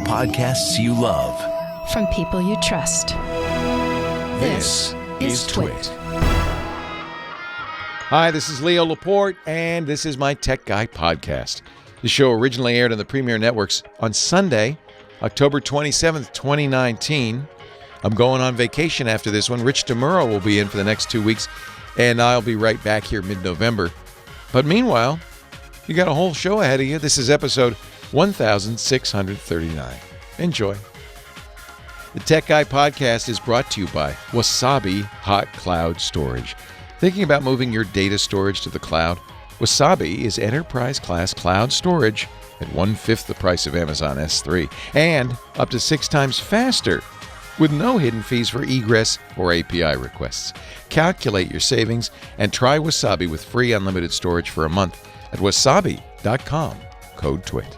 podcasts you love. From people you trust. This is Twit. Hi, this is Leo Laporte, and this is my Tech Guy podcast. The show originally aired on the Premier Networks on Sunday, October 27th, 2019. I'm going on vacation after this one. Rich DeMuro will be in for the next 2 weeks, and I'll be right back here mid-November. But meanwhile, you got a whole show ahead of you. This is episode 1639. Enjoy. The Tech Guy podcast is brought to you by Wasabi Hot Cloud Storage. Thinking about moving your data storage to the cloud? Wasabi is enterprise-class cloud storage at 1/5 the price of Amazon S3 and up to 6 times faster with no hidden fees for egress or API requests. Calculate your savings and try Wasabi with free unlimited storage for a month at wasabi.com, code TWIT.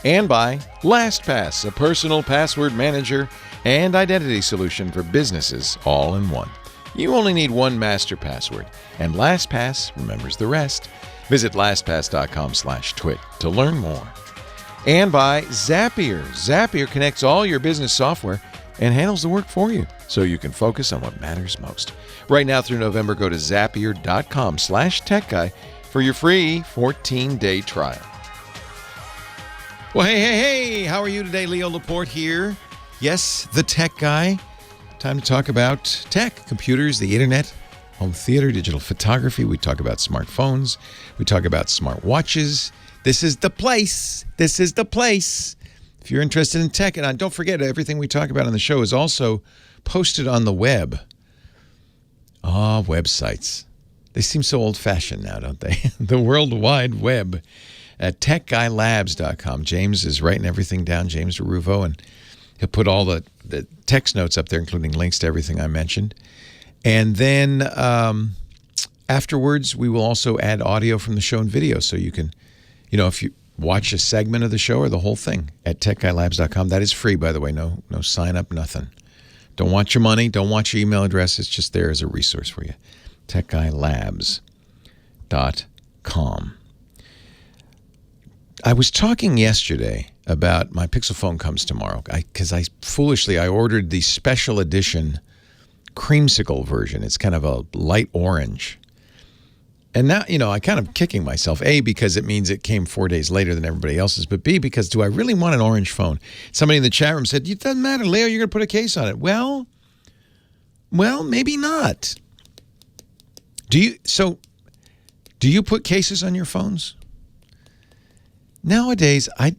And by Lastpass, a personal password manager and identity solution for businesses all in one. You only need one master password, and LastPass remembers the rest. Visit lastpass.com/twit to learn more. And by Zapier. Zapier connects all your business software and handles the work for you, so you can focus on what matters most. Right now through November, go to zapier.com/techguy for your free 14-day trial. Well, hey, how are you today? Leo Laporte here. Yes, the Tech Guy. Time to talk about tech, computers, the internet, home theater, digital photography. We talk about smartphones. We talk about smart watches. This is the place. This is the place. If you're interested in tech, and don't forget, everything we talk about on the show is also posted on the web. Websites. They seem so old-fashioned now, don't they? The World Wide Web at techguylabs.com. James is writing everything down, James DeRuvo, and he'll put all the text notes up there, including links to everything I mentioned. And then afterwards, we will also add audio from the show and video, so you can, if you watch a segment of the show or the whole thing at techguylabs.com. That is free, by the way. No sign up, nothing. Don't want your money. Don't want your email address. It's just there as a resource for you. techguylabs.com. I was talking yesterday about my Pixel phone comes tomorrow because I ordered the special edition creamsicle version. It's kind of a light orange. And now, I kind of kicking myself, A, because it means it came 4 days later than everybody else's, but B, because do I really want an orange phone? Somebody in the chat room said, it doesn't matter, Leo, you're going to put a case on it. Well, maybe not. Do you put cases on your phones? Nowadays, I'm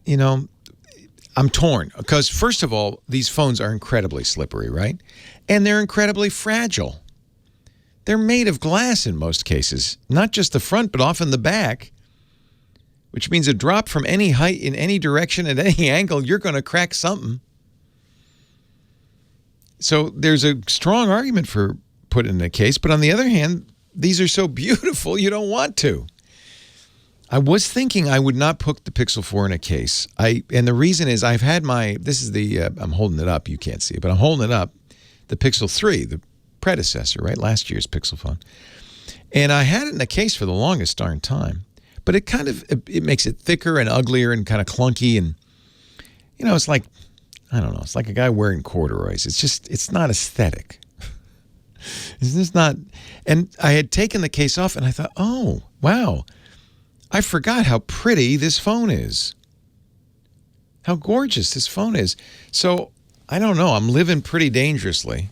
torn because, first of all, these phones are incredibly slippery, right? And they're incredibly fragile. They're made of glass in most cases, not just the front, but often the back, which means a drop from any height in any direction at any angle, you're going to crack something. So there's a strong argument for putting in a case, but on the other hand, these are so beautiful, you don't want to. I was thinking I would not put the Pixel 4 in a case. And the reason is I've had I'm holding it up. You can't see it, but I'm holding it up. The Pixel 3, the predecessor, right? Last year's Pixel phone. And I had it in a case for the longest darn time. But it makes it thicker and uglier and kind of clunky. And, it's like, I don't know. It's like a guy wearing corduroys. It's not aesthetic. It's just not. And I had taken the case off and I thought, oh, wow. I forgot how pretty this phone is. How gorgeous this phone is. So, I don't know. I'm living pretty dangerously.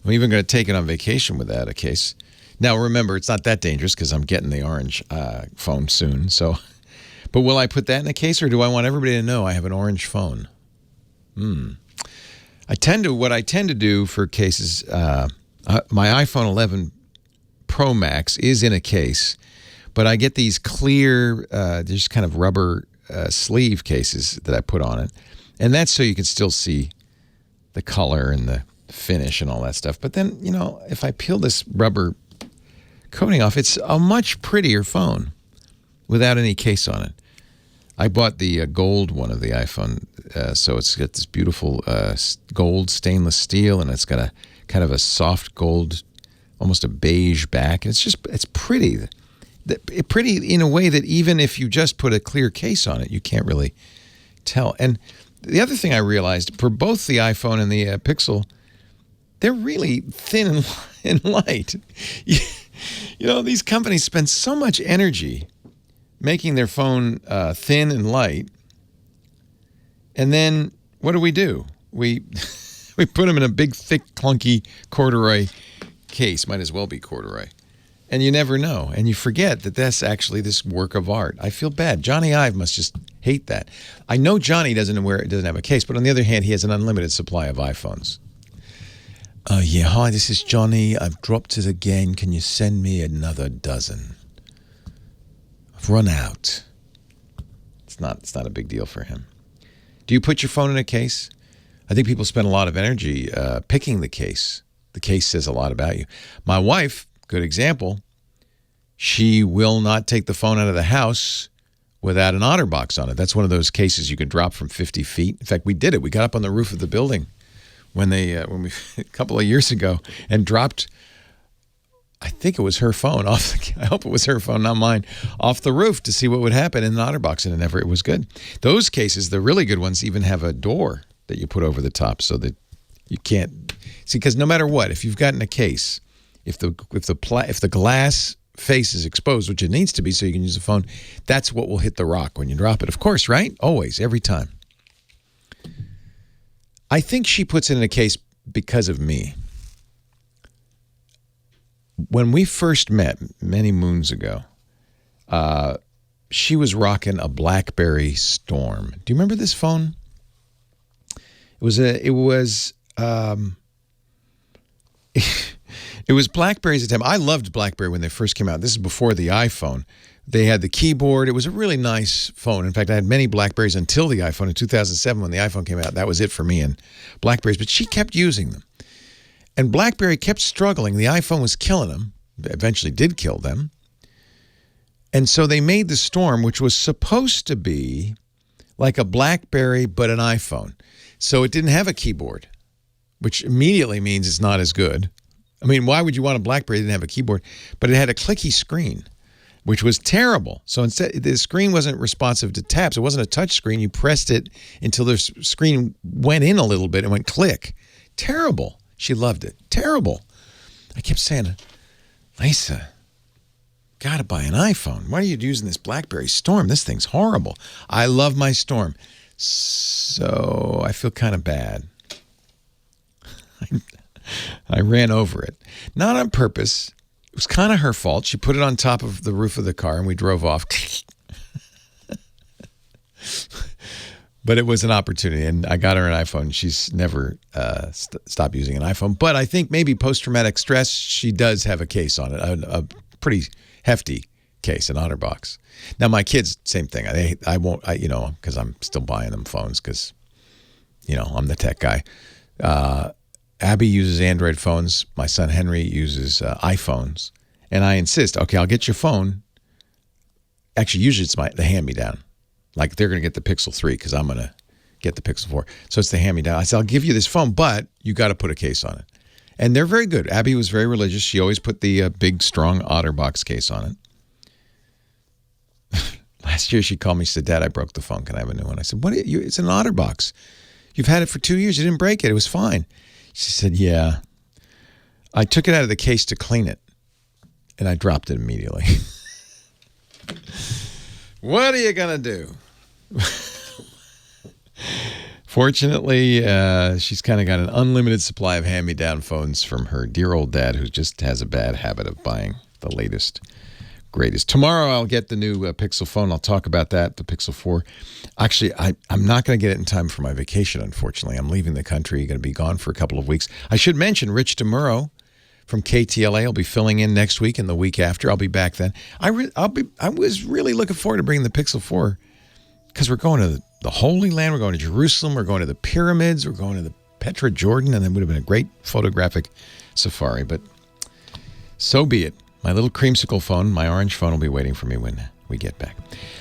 I'm even going to take it on vacation without a case. Now, remember, it's not that dangerous because I'm getting the orange phone soon. So, but will I put that in a case, or do I want everybody to know I have an orange phone? What I tend to do for cases, my iPhone 11 Pro Max is in a case. But I get these clear, just kind of rubber sleeve cases that I put on it. And that's so you can still see the color and the finish and all that stuff. But then, if I peel this rubber coating off, it's a much prettier phone without any case on it. I bought the gold one of the iPhone, so it's got this beautiful gold stainless steel, and it's got a kind of a soft gold, almost a beige back. And it's pretty. Pretty in a way that even if you just put a clear case on it, you can't really tell. And the other thing I realized, for both the iPhone and the Pixel, they're really thin and light. You know, these companies spend so much energy making their phone thin and light. And then what do? We put them in a big, thick, clunky corduroy case. Might as well be corduroy. And you never know. And you forget that that's actually this work of art. I feel bad. Johnny Ive must just hate that. I know Johnny doesn't have a case, but on the other hand, he has an unlimited supply of iPhones. Yeah, hi, this is Johnny. I've dropped it again. Can you send me another dozen? I've run out. It's not a big deal for him. Do you put your phone in a case? I think people spend a lot of energy picking the case. The case says a lot about you. My wife, good example, she will not take the phone out of the house without an OtterBox on it. That's one of those cases you can drop from 50 feet. In fact, we did it. We got up on the roof of the building when we a couple of years ago and dropped, I think it was her phone I hope it was her phone, not mine, off the roof to see what would happen in an OtterBox, and it was good. Those cases, the really good ones, even have a door that you put over the top so that you can't see, because no matter what, if you've gotten a case, if the glass face is exposed, which it needs to be so you can use the phone, that's what will hit the rock when you drop it. Of course, right? Always, every time. I think she puts it in a case because of me. When we first met many moons ago, she was rocking a Blackberry Storm. Do you remember this phone? It was BlackBerry's at the time. I loved BlackBerry when they first came out. This is before the iPhone. They had the keyboard. It was a really nice phone. In fact, I had many BlackBerries until the iPhone. In 2007, when the iPhone came out, that was it for me and BlackBerries. But she kept using them. And BlackBerry kept struggling. The iPhone was killing them. Eventually did kill them. And so they made the Storm, which was supposed to be like a BlackBerry but an iPhone. So it didn't have a keyboard, which immediately means it's not as good. I mean, why would you want a BlackBerry that didn't have a keyboard? But it had a clicky screen, which was terrible. So instead, the screen wasn't responsive to taps. It wasn't a touch screen. You pressed it until the screen went in a little bit and went click. Terrible. She loved it. Terrible. I kept saying, Lisa, gotta buy an iPhone. Why are you using this BlackBerry Storm? This thing's horrible. I love my Storm. So I feel kind of bad. I ran over it. Not on purpose. It was kind of her fault. She put it on top of the roof of the car and we drove off. But it was an opportunity, and I got her an iPhone. She's never stopped using an iPhone. But I think maybe post-traumatic stress, she does have a case on it, a pretty hefty case, an OtterBox. Now, my kids, same thing. I won't, because I'm still buying them phones because, I'm the tech guy. Abby uses Android phones. My son Henry uses iPhones. And I insist, okay, I'll get your phone. Actually, usually it's the hand-me-down. Like they're going to get the Pixel 3 because I'm going to get the Pixel 4. So it's the hand-me-down. I said, I'll give you this phone, but you got to put a case on it. And they're very good. Abby was very religious. She always put the big, strong OtterBox case on it. Last year she called me. She said, Dad, I broke the phone. Can I have a new one? I said, it's an OtterBox. You've had it for 2 years. You didn't break it. It was fine. She said, yeah. I took it out of the case to clean it, and I dropped it immediately. What are you going to do? Fortunately, she's kind of got an unlimited supply of hand-me-down phones from her dear old dad, who just has a bad habit of buying the latest, greatest. Tomorrow, I'll get the new Pixel phone. I'll talk about that, the Pixel 4. Actually, I'm not going to get it in time for my vacation, unfortunately. I'm leaving the country, going to be gone for a couple of weeks. I should mention Rich DeMuro from KTLA will be filling in next week and the week after. I'll be back then. I was really looking forward to bringing the Pixel 4 because we're going to the Holy Land, we're going to Jerusalem, we're going to the pyramids, we're going to the Petra Jordan, and it would have been a great photographic safari. But so be it. My little creamsicle phone, my orange phone, will be waiting for me when we get back.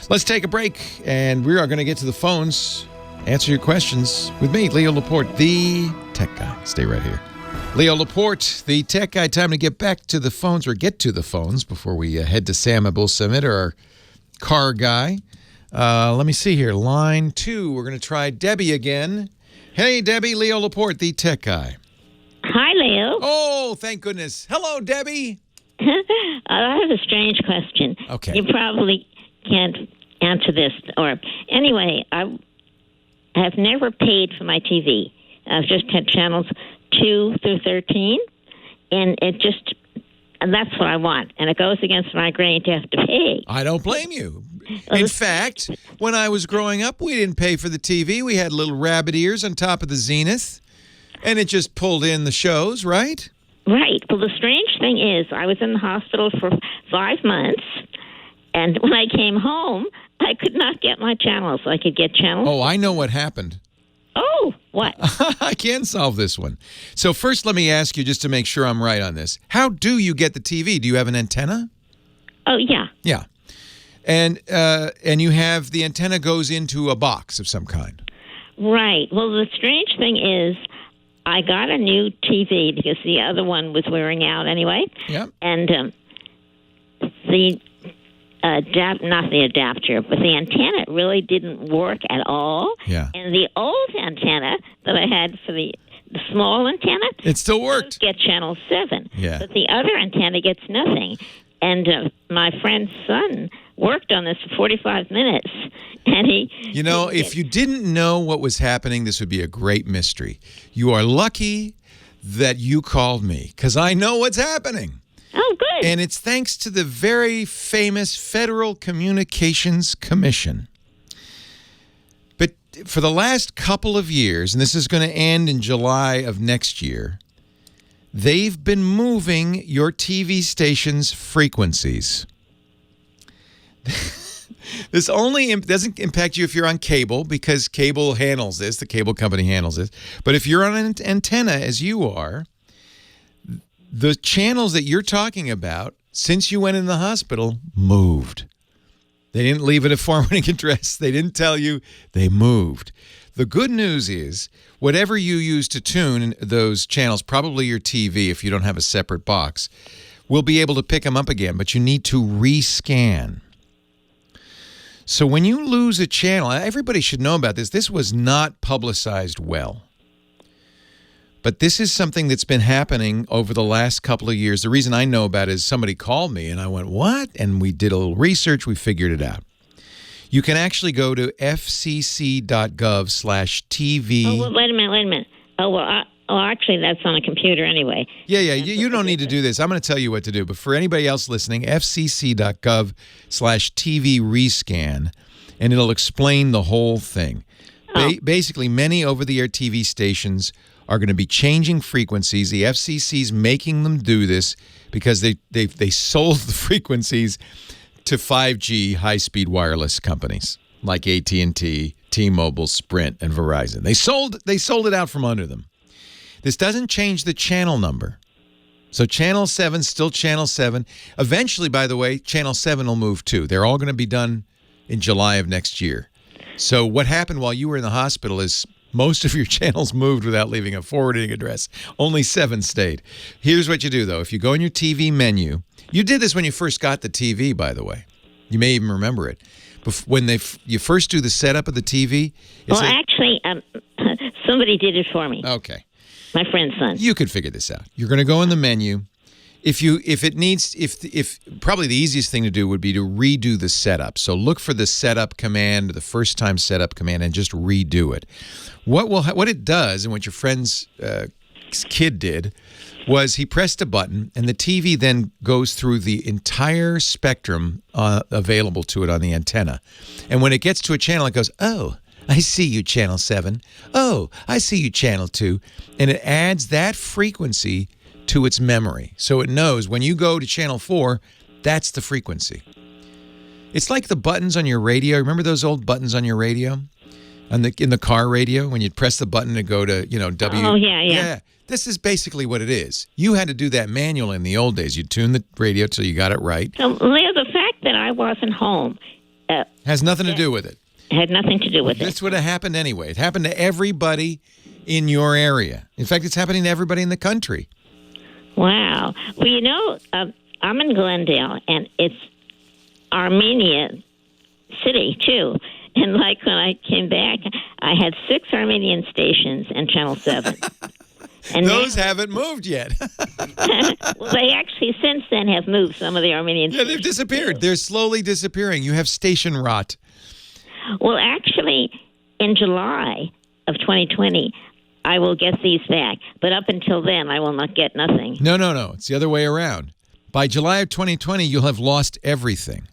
Let's take a break, and we are going to get to the phones, answer your questions with me, Leo Laporte, the tech guy. Stay right here. Leo Laporte, the tech guy. Time to get back to the phones, or get to the phones before we head to Sam Abuelsamid, our car guy. Let me see here. Line 2. We're going to try Debbie again. Hey, Debbie, Leo Laporte, the tech guy. Hi, Leo. Oh, thank goodness. Hello, Debbie. I have a strange question. Okay. You probably can't answer this. Or anyway, I have never paid for my TV. I've just had channels 2 through 13, and and that's what I want. And it goes against my grain to have to pay. I don't blame you. In fact, when I was growing up, we didn't pay for the TV. We had little rabbit ears on top of the Zenith, and it just pulled in the shows, right? Right. Well, the strange thing is I was in the hospital for 5 months, and when I came home, I could not get my channels. I could get channels. Oh, I know what happened. Oh, what? I can solve this one. So first, let me ask you, just to make sure I'm right on this. How do you get the TV? Do you have an antenna? Oh, yeah. Yeah. And you have the antenna goes into a box of some kind. Right. Well, the strange thing is I got a new TV because the other one was wearing out anyway. Yeah. And not the adapter, but the antenna really didn't work at all. Yeah. And the old antenna that I had for the small antenna, it still worked. Get channel 7. Yeah. But the other antenna gets nothing. And my friend's son worked on this for 45 minutes, and he... You know, if you didn't know what was happening, this would be a great mystery. You are lucky that you called me, because I know what's happening. Oh, good. And it's thanks to the very famous Federal Communications Commission. But for the last couple of years, and this is going to end in July of next year, they've been moving your TV station's frequencies. This only doesn't impact you if you're on cable, because cable handles this. The cable company handles this. But if you're on an antenna, as you are, the channels that you're talking about, since you went in the hospital, moved. They didn't leave it a forwarding address. They didn't tell you. They moved. The good news is, whatever you use to tune those channels, probably your TV if you don't have a separate box, will be able to pick them up again, but you need to rescan. So when you lose a channel, everybody should know about this. This was not publicized well. But this is something that's been happening over the last couple of years. The reason I know about it is somebody called me, and I went, what? And we did a little research. We figured it out. You can actually go to fcc.gov/TV. Oh, well, wait a minute. Oh, well, actually, that's on a computer anyway. Yeah. You don't need to do this. I'm going to tell you what to do. But for anybody else listening, fcc.gov/TV rescan, and it'll explain the whole thing. Basically, many over-the-air TV stations are going to be changing frequencies. The FCC's making them do this because they sold the frequencies to 5G high-speed wireless companies like AT&T, T-Mobile, Sprint, and Verizon. They sold it out from under them. This doesn't change the channel number. So Channel 7 still Channel 7. Eventually, by the way, Channel 7 will move too. They're all going to be done in July of next year. So what happened while you were in the hospital is most of your channels moved without leaving a forwarding address. Only 7 stayed. Here's what you do, though. If you go in your TV menu, you did this when you first got the TV, by the way. You may even remember it. When you first do the setup of the TV. Actually, somebody did it for me. Okay. My friend's son. You could figure this out. You're going to go in the menu. If probably the easiest thing to do would be to redo the setup. So look for the setup command, the first time setup command, and just redo it. What it does, and what your friend's kid did, was he pressed a button, and the TV then goes through the entire spectrum available to it on the antenna. And when it gets to a channel, it goes, oh, I see you, Channel 7. Oh, I see you, Channel 2. And it adds that frequency to its memory. So it knows when you go to Channel 4, that's the frequency. It's like the buttons on your radio. Remember those old buttons on your radio? In the car radio, when you'd press the button to go to, W. Oh, yeah. This is basically what it is. You had to do that manually in the old days. You'd tune the radio till you got it right. So, Leo, the fact that I wasn't home has nothing to do with it. Had nothing to do with it. This would have happened anyway. It happened to everybody in your area. In fact, it's happening to everybody in the country. Wow. Well, I'm in Glendale, and it's Armenia city, too. And like when I came back, I had 6 Armenian stations and Channel 7. And those haven't moved yet. well, they actually since then have moved some of the Armenian stations. Yeah, they've disappeared. Too. They're slowly disappearing. You have station rot. Well, actually, in July of 2020, I will get these back. But up until then, I will not get nothing. No. It's the other way around. By July of 2020, you'll have lost everything.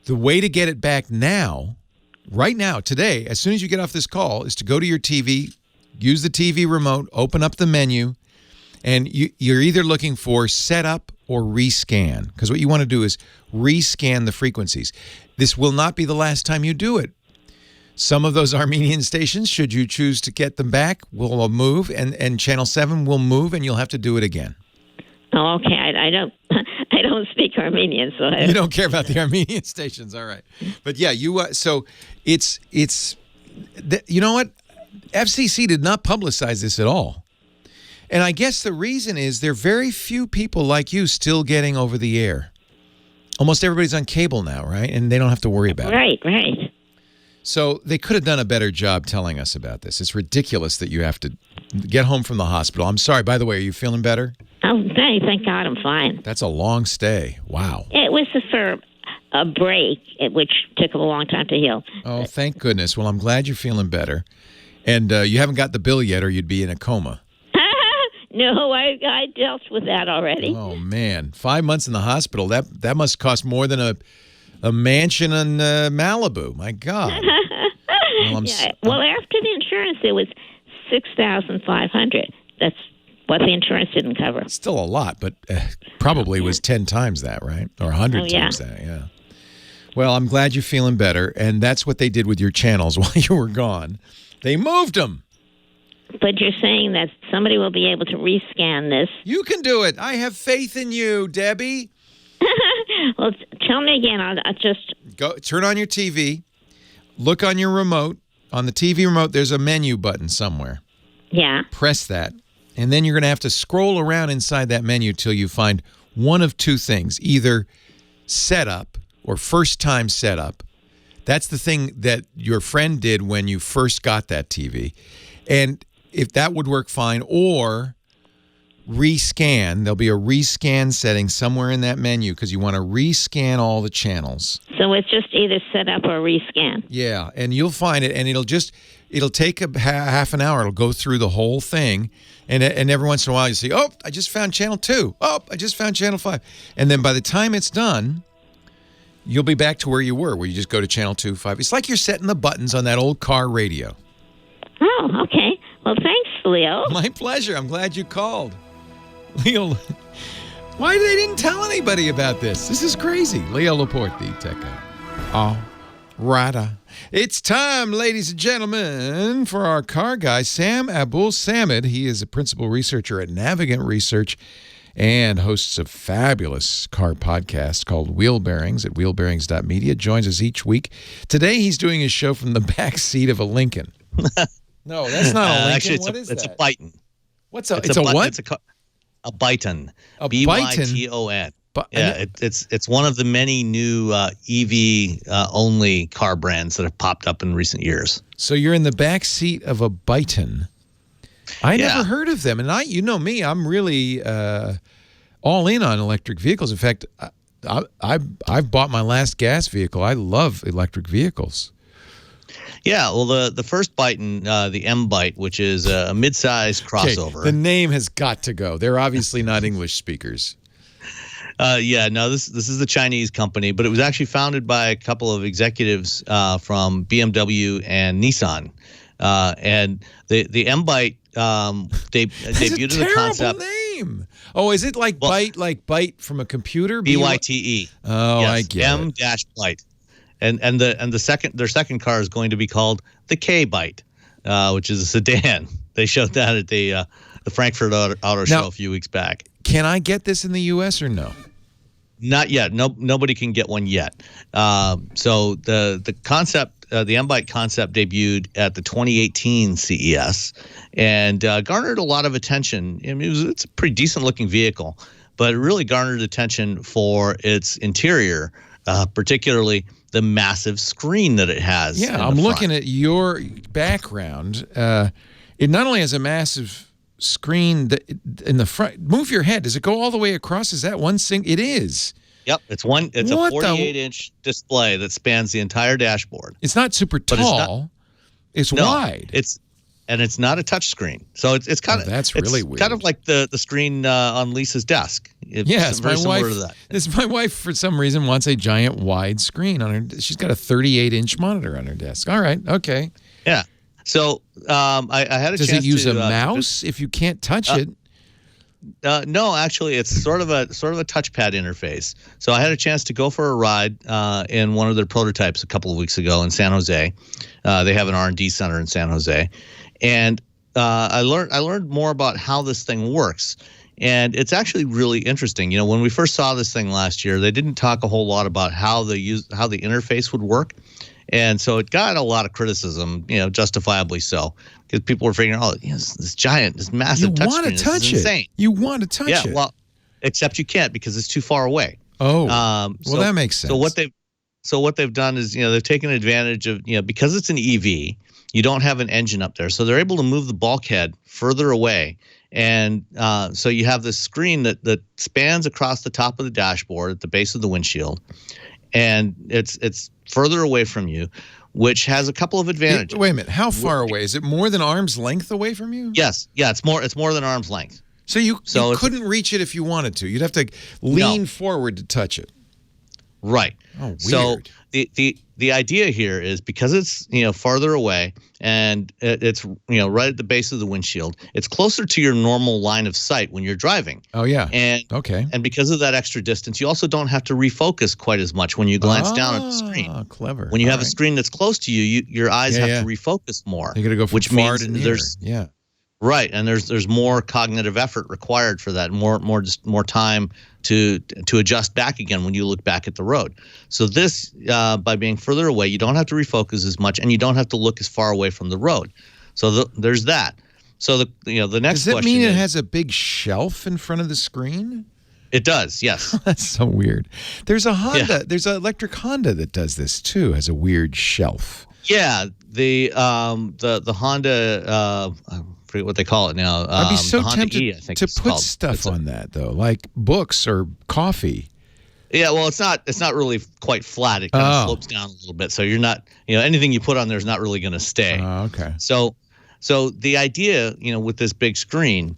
The way to get it back now, right now, today, as soon as you get off this call, is to go to your TV, use the TV remote, open up the menu, and you're either looking for setup or rescan, because what you want to do is rescan the frequencies. This will not be the last time you do it. Some of those Armenian stations, should you choose to get them back, will move, and Channel 7 will move, and you'll have to do it again. Oh, okay. I don't speak Armenian, so You don't care about the Armenian stations, all right. But yeah, so it's you know what? FCC did not publicize this at all. And I guess the reason is there are very few people like you still getting over the air. Almost everybody's on cable now, right? And they don't have to worry about it. Right. So they could have done a better job telling us about this. It's ridiculous that you have to get home from the hospital. I'm sorry. By the way, are you feeling better? Oh, thank God I'm fine. That's a long stay. Wow. It was for a break, which took a long time to heal. Oh, thank goodness. Well, I'm glad you're feeling better. And you haven't got the bill yet or you'd be in a coma. No, I dealt with that already. Oh, man. 5 months in the hospital. That must cost more than a mansion in Malibu. My God. Well, after the insurance, it was $6,500. That's what the insurance didn't cover. Still a lot, but probably was 10 times that, right? Or 100 times that, yeah. Well, I'm glad you're feeling better, and that's what they did with your channels while you were gone. They moved them. But you're saying that somebody will be able to rescan this. You can do it. I have faith in you, Debbie. Well, tell me again. I'll just... Go turn on your TV. Look on your remote. On the TV remote, there's a menu button somewhere. Yeah. Press that. And then you're going to have to scroll around inside that menu till you find one of two things. Either setup or first-time setup. That's the thing that your friend did when you first got that TV. And if that would work fine, or rescan. There'll be a rescan setting somewhere in that menu because you want to rescan all the channels. So it's just either set up or rescan. Yeah, and you'll find it, and it'll take a half an hour. It'll go through the whole thing, and every once in a while you see, oh, I just found channel 2. Oh, I just found channel 5. And then by the time it's done, you'll be back to where you were, where you just go to channel 2, 5. It's like you're setting the buttons on that old car radio. Oh, okay. Well, thanks, Leo. My pleasure. I'm glad you called. Leo, why they didn't tell anybody about this? This is crazy. Leo Laporte, the Takeout. All right. It's time, ladies and gentlemen, for our car guy, Sam Abuelsamid. He is a principal researcher at Navigant Research and hosts a fabulous car podcast called Wheel Bearings at wheelbearings.media. Joins us each week. Today, he's doing his show from the back seat of a Lincoln. No, that's not a Lincoln. Actually, it's a Byton. What's a what? It's a Byton. A Byton. Yeah, it's one of the many new EV only car brands that have popped up in recent years. So you're in the back seat of a Byton. I never heard of them, and you know me, I'm really all in on electric vehicles. In fact, I've bought my last gas vehicle. I love electric vehicles. Yeah, well, the first Byton, the M-Byte, which is a mid-size crossover. Okay, the name has got to go. They're obviously not English speakers. This is the Chinese company, but it was actually founded by a couple of executives from BMW and Nissan. And the M-Byte, they debuted the concept. Name. Oh, is it like byte from a computer? BYTE. Oh, yes, I get M-Byte. And their second car is going to be called the K-Byte, which is a sedan. They showed that at the Frankfurt Auto Show a few weeks back. Can I get this in the U.S. or no? Not yet. Nobody can get one yet. So the concept, the M-Byte concept, debuted at the 2018 CES and garnered a lot of attention. I mean, it's a pretty decent looking vehicle, but it really garnered attention for its interior, particularly the massive screen that it has. Yeah, I'm looking at your background. It not only has a massive screen in the front. Move your head. Does it go all the way across? Is that one thing? It is. Yep, it's a 48-inch display that spans the entire dashboard. It's not super tall. It's wide. It's not a touch screen. So it's kind of that's really weird. Kind of like the screen on Lisa's desk. Yes, very similar to that. My wife for some reason wants a giant wide screen on her. She's got a 38-inch monitor on her desk. All right, okay. Yeah. So I had a chance to... Does it use a mouse if you can't touch it? No, actually, it's sort of a touchpad interface. So I had a chance to go for a ride in one of their prototypes a couple of weeks ago in San Jose. They have an R&D center in San Jose, and I learned more about how this thing works. And it's actually really interesting. When we first saw this thing last year, they didn't talk a whole lot about how the interface would work. And so it got a lot of criticism, justifiably so, because people were figuring, this giant, this massive touchscreen. You want to touch it. Insane. You want to touch it. Yeah, well, except you can't because it's too far away. Oh, that makes sense. So what they've done is, they've taken advantage of, because it's an EV, you don't have an engine up there, so they're able to move the bulkhead further away. And so you have this screen that spans across the top of the dashboard at the base of the windshield, and it's further away from you, which has a couple of advantages. Wait a minute, how far away? Is it more than arm's length away from you? Yes, yeah, it's more than arm's length. So you couldn't reach it if you wanted to. You'd have to lean forward to touch it. Right. Oh, weird. So the idea here is because it's farther away and it's right at the base of the windshield, it's closer to your normal line of sight when you're driving. Oh yeah. And because of that extra distance, you also don't have to refocus quite as much when you glance down at the screen. Oh, clever. When you have a screen that's close to you, your eyes have to refocus more. You got to go from far to near. Right, and there's more cognitive effort required for that, more time to adjust back again when you look back at the road. So this, by being further away, you don't have to refocus as much, and you don't have to look as far away from the road. So there's that. So the next question. Does that mean it has a big shelf in front of the screen? It does, yes. That's so weird. There's a Honda. Yeah. There's an electric Honda that does this too. Has a weird shelf. Yeah, the Honda. I forget what they call it now. I'd be so tempted to put called. stuff on that though, like books or coffee. Yeah, well, it's not really quite flat. It kind of slopes down a little bit, so you're not, anything you put on there is not really going to stay. Okay. So the idea, with this big screen,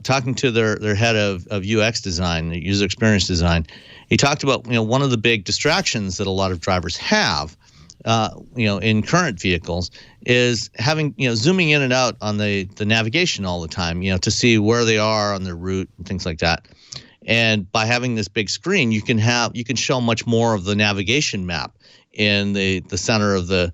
talking to their head of UX design, user experience design, he talked about, one of the big distractions that a lot of drivers have, in current vehicles is having, zooming in and out on the navigation all the time, to see where they are on their route and things like that. And by having this big screen, you can show much more of the navigation map in the center of the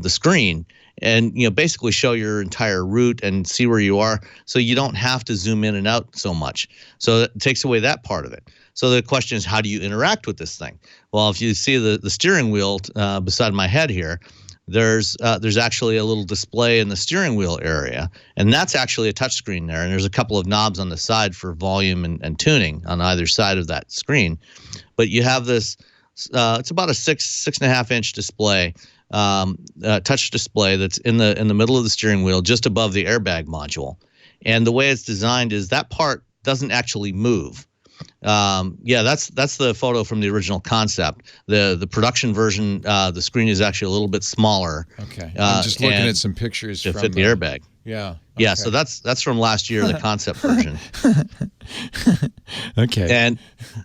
screen, and basically show your entire route and see where you are, so you don't have to zoom in and out so much. So it takes away that part of it. So the question is, how do you interact with this thing? Well, if you see the steering wheel beside my head here, there's actually a little display in the steering wheel area, and that's actually a touch screen there. And there's a couple of knobs on the side for volume and tuning on either side of that screen. But you have this, it's about a 6.5 inch display, touch display that's in the middle of the steering wheel, just above the airbag module. And the way it's designed is that part doesn't actually move. That's the photo from the original concept. The production version, the screen is actually a little bit smaller. Okay, I'm just looking at some pictures to fit the airbag. Yeah. Okay. Yeah, so that's from last year, the concept version. Okay. And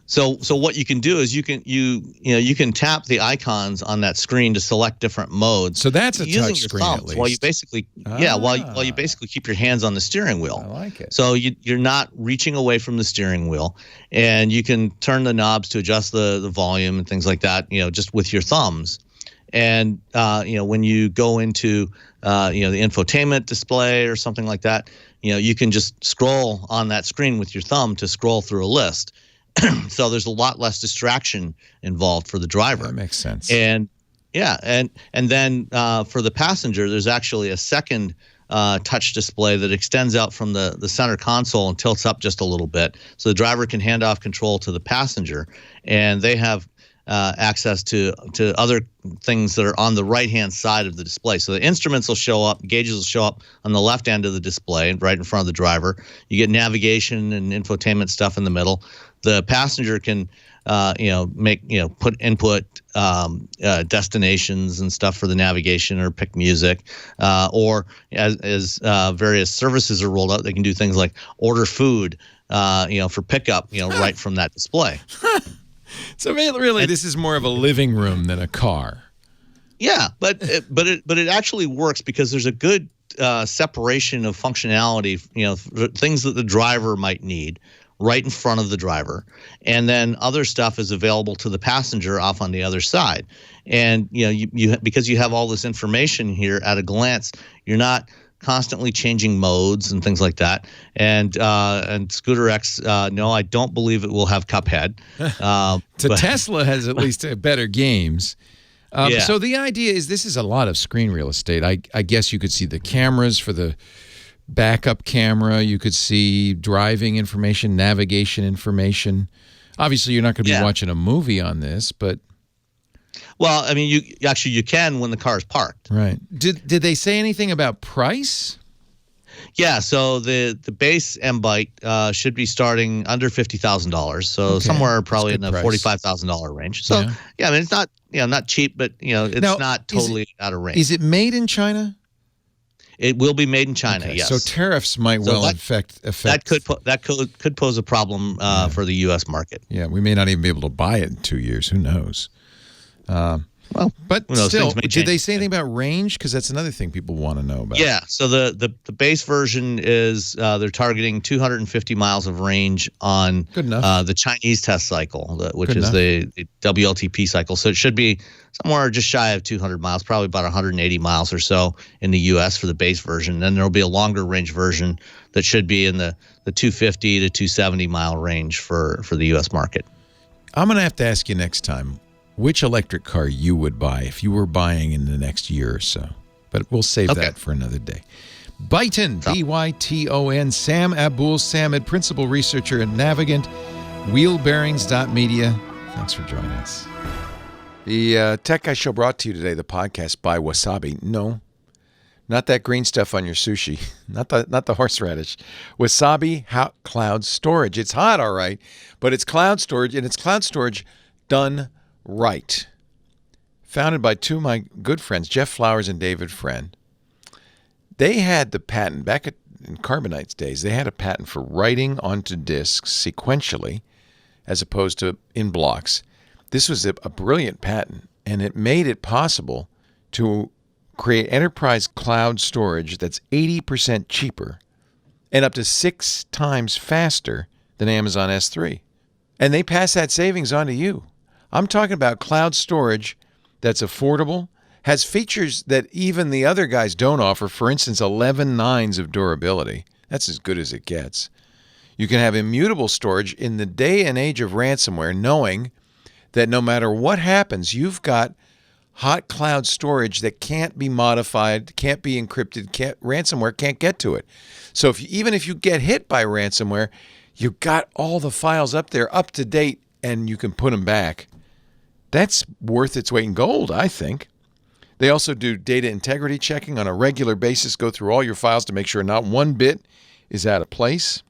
so what you can do is you can tap the icons on that screen to select different modes. So that's a touch screen at least. While you basically while you basically keep your hands on the steering wheel. I like it. So you're not reaching away from the steering wheel, and you can turn the knobs to adjust the volume and things like that, just with your thumbs. And when you go into the infotainment display or something like that, you can just scroll on that screen with your thumb to scroll through a list. So there's a lot less distraction involved for the driver. That makes sense. And then for the passenger, there's actually a second touch display that extends out from the center console and tilts up just a little bit, so the driver can hand off control to the passenger, and they have access to other things that are on the right-hand side of the display. So the instruments will show up, gauges will show up on the left end of the display, right in front of the driver. You get navigation and infotainment stuff in the middle. The passenger can, put input destinations and stuff for the navigation, or pick music, or as various services are rolled out, they can do things like order food, for pickup, right from that display. So really, this is more of a living room than a car. Yeah, but it actually works because there's a good separation of functionality, things that the driver might need right in front of the driver, and then other stuff is available to the passenger off on the other side. And you because you have all this information here at a glance, you're not constantly changing modes and things like that. And Scooter X, no, I don't believe it will have Cuphead. Tesla has at least better games. Yeah. So the idea is this is a lot of screen real estate. I guess you could see the cameras for the backup camera. You could see driving information, navigation information. Obviously, you're not going to be watching a movie on this, but... Well, I mean, you can when the car is parked. Right. Did they say anything about price? Yeah, so the base M-Byte should be starting under $50,000, so somewhere probably in the $45,000 range. So I mean, it's not not cheap, but it's not totally out of range. Is it made in China? It will be made in China. Okay, yes. So tariffs might affect that could pose a problem for the U.S. market. Yeah, we may not even be able to buy it in 2 years. Who knows? But still, did they say anything about range? Because that's another thing people want to know about. Yeah, so the base version is they're targeting 250 miles of range on the Chinese test cycle, which is the WLTP cycle. So it should be somewhere just shy of 200 miles, probably about 180 miles or so in the U.S. for the base version. Then there'll be a longer range version that should be in the 250 to 270 mile range for the U.S. market. I'm going to have to ask you next time which electric car you would buy if you were buying in the next year or so. But we'll save that for another day. Byton, B-Y-T-O-N, Sam Abuelsamid, Principal Researcher at Navigant, Wheelbearings.media. Thanks for joining us. The Tech Guy Show brought to you today, the podcast by Wasabi. No, not that green stuff on your sushi. Not the horseradish. Wasabi hot cloud storage. It's hot, all right, but it's cloud storage, and it's cloud storage done right. Founded by two of my good friends, Jeff Flowers and David Friend. They had the patent back in Carbonite's days. They had a patent for writing onto disks sequentially as opposed to in blocks. This was a brilliant patent, and it made it possible to create enterprise cloud storage that's 80% cheaper and up to 6 times faster than Amazon S3. And they pass that savings on to you. I'm talking about cloud storage that's affordable, has features that even the other guys don't offer. For instance, 11 nines of durability. That's as good as it gets. You can have immutable storage in the day and age of ransomware, knowing that no matter what happens, you've got hot cloud storage that can't be modified, can't be encrypted, ransomware can't get to it. So even if you get hit by ransomware, you've got all the files up there, up to date, and you can put them back. That's worth its weight in gold, I think. They also do data integrity checking on a regular basis, go through all your files to make sure not one bit is out of place.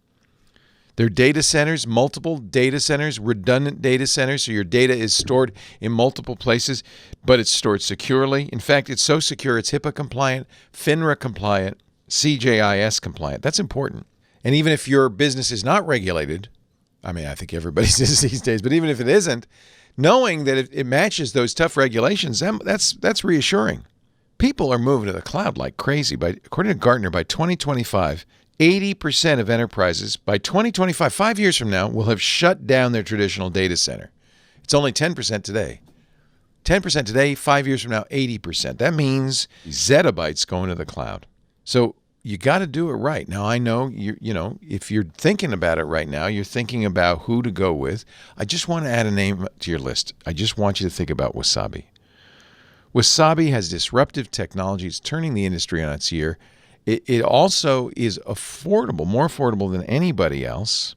Their data centers, multiple data centers, redundant data centers, so your data is stored in multiple places, but it's stored securely. In fact, it's so secure, it's HIPAA compliant, FINRA compliant, CJIS compliant. That's important. And even if your business is not regulated, I mean, I think everybody's is these days, but even if it isn't, knowing that it matches those tough regulations, that's reassuring. People are moving to the cloud like crazy. According to Gartner, by 2025, 80% of enterprises by 2025, 5 years from now, will have shut down their traditional data center. It's only 10% today. 10% today, 5 years from now, 80%. That means zettabytes going to the cloud. So you got to do it right. Now, I know, if you're thinking about it right now, you're thinking about who to go with. I just want to add a name to your list. I just want you to think about Wasabi. Wasabi has disruptive technology. It's turning the industry on its ear. It also is affordable, more affordable than anybody else.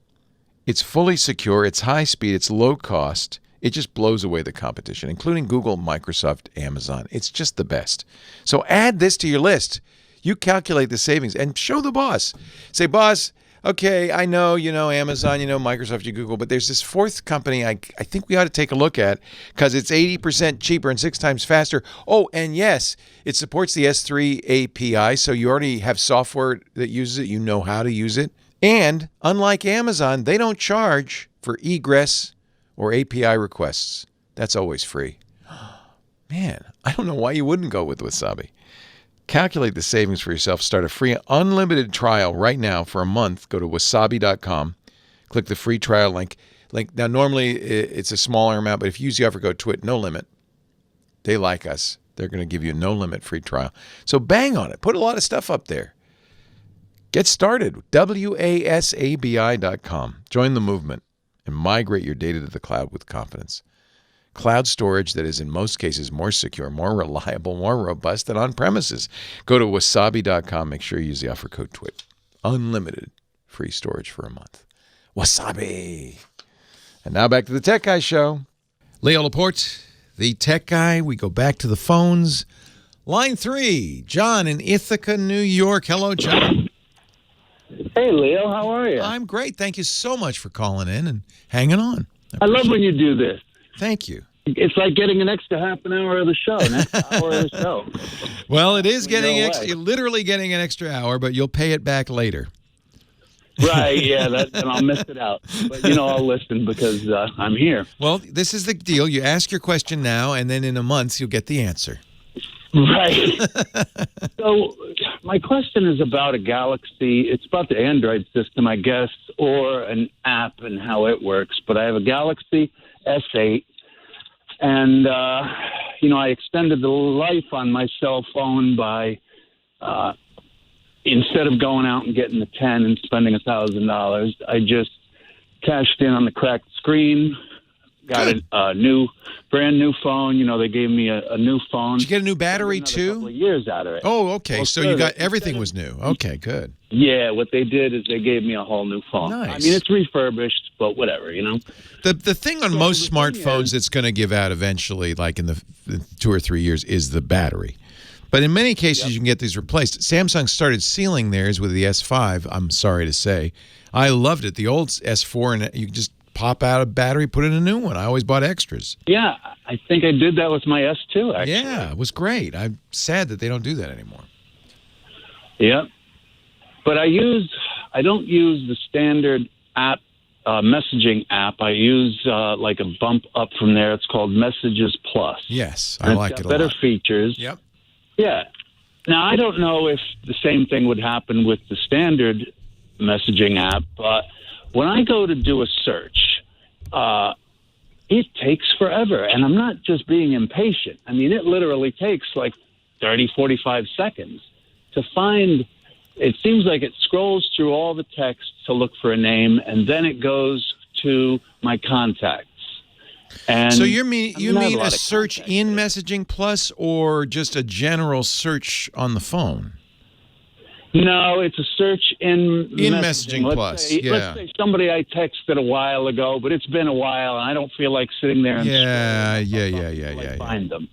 It's fully secure. It's high speed. It's low cost. It just blows away the competition, including Google, Microsoft, Amazon. It's just the best. So add this to your list. You calculate the savings and show the boss. Say, boss, okay, I know, Amazon, Microsoft, Google, but there's this fourth company I think we ought to take a look at because it's 80% cheaper and 6 times faster. Oh, and yes, it supports the S3 API, so you already have software that uses it. You know how to use it. And unlike Amazon, they don't charge for egress or API requests. That's always free. Man, I don't know why you wouldn't go with Wasabi. Calculate the savings for yourself. Start a free unlimited trial right now for a month. Go to wasabi.com. Click the free trial link. Now, normally it's a smaller amount, but if you use the offer code TWIT, no limit. They like us. They're going to give you a no limit free trial. So bang on it. Put a lot of stuff up there. Get started. wasabi.com. Join the movement and migrate your data to the cloud with confidence. Cloud storage that is in most cases more secure, more reliable, more robust than on-premises. Go to wasabi.com. Make sure you use the offer code TWIT. Unlimited free storage for a month. Wasabi. And now back to the Tech Guy Show. Leo Laporte, the Tech Guy. We go back to the phones. Line 3, John in Ithaca, New York. Hello, John. Hey, Leo. How are you? I'm great. Thank you so much for calling in and hanging on. I love when you do this. Thank you. It's like getting an extra half an hour of the show, an extra hour of the show. Well, it is getting No extra. way. You're literally getting an extra hour, but you'll pay it back later. Right, yeah, and I'll miss it out. But, I'll listen because I'm here. Well, this is the deal. You ask your question now, and then in a month, you'll get the answer. Right. So my question is about a Galaxy. It's about the Android system, I guess, or an app and how it works. But I have a Galaxy S8. And, I extended the life on my cell phone by, instead of going out and getting the 10 and spending $1,000, I just cashed in on the cracked screen, got a brand new phone. They gave me a new phone. Did you get a new battery, Another couple too? of years out of it. Oh, okay. Well, So you got everything was new. Okay, good. Yeah, what they did is they gave me a whole new phone. Nice. I mean, it's refurbished, but whatever, The thing on most smartphones that's going to give out eventually, like in the 2 or 3 years, is the battery. But in many cases, you can get these replaced. Samsung started sealing theirs with the S5, I'm sorry to say. I loved it. The old S4, and you just pop out a battery, put in a new one. I always bought extras. Yeah, I think I did that with my S2, actually. Yeah, it was great. I'm sad that they don't do that anymore. Yep. But I don't use the standard app, messaging app. I use like a bump up from there. It's called Messages Plus. Yes, I And like it's it got a better lot. features. Yep. Yeah. Now, I don't know if the same thing would happen with the standard messaging app, but when I go to do a search, it takes forever. And I'm not just being impatient. I mean, it literally takes like 30, 45 seconds to find. It seems like it scrolls through all the text to look for a name, and then it goes to my contacts. And So you mean lot a of search contacts in there. Messaging Plus or just a general search on the phone? No, it's a search in Messaging Let's Plus, say, yeah. Let's say somebody I texted a while ago, but it's been a while, and I don't feel like sitting there and Yeah. find them.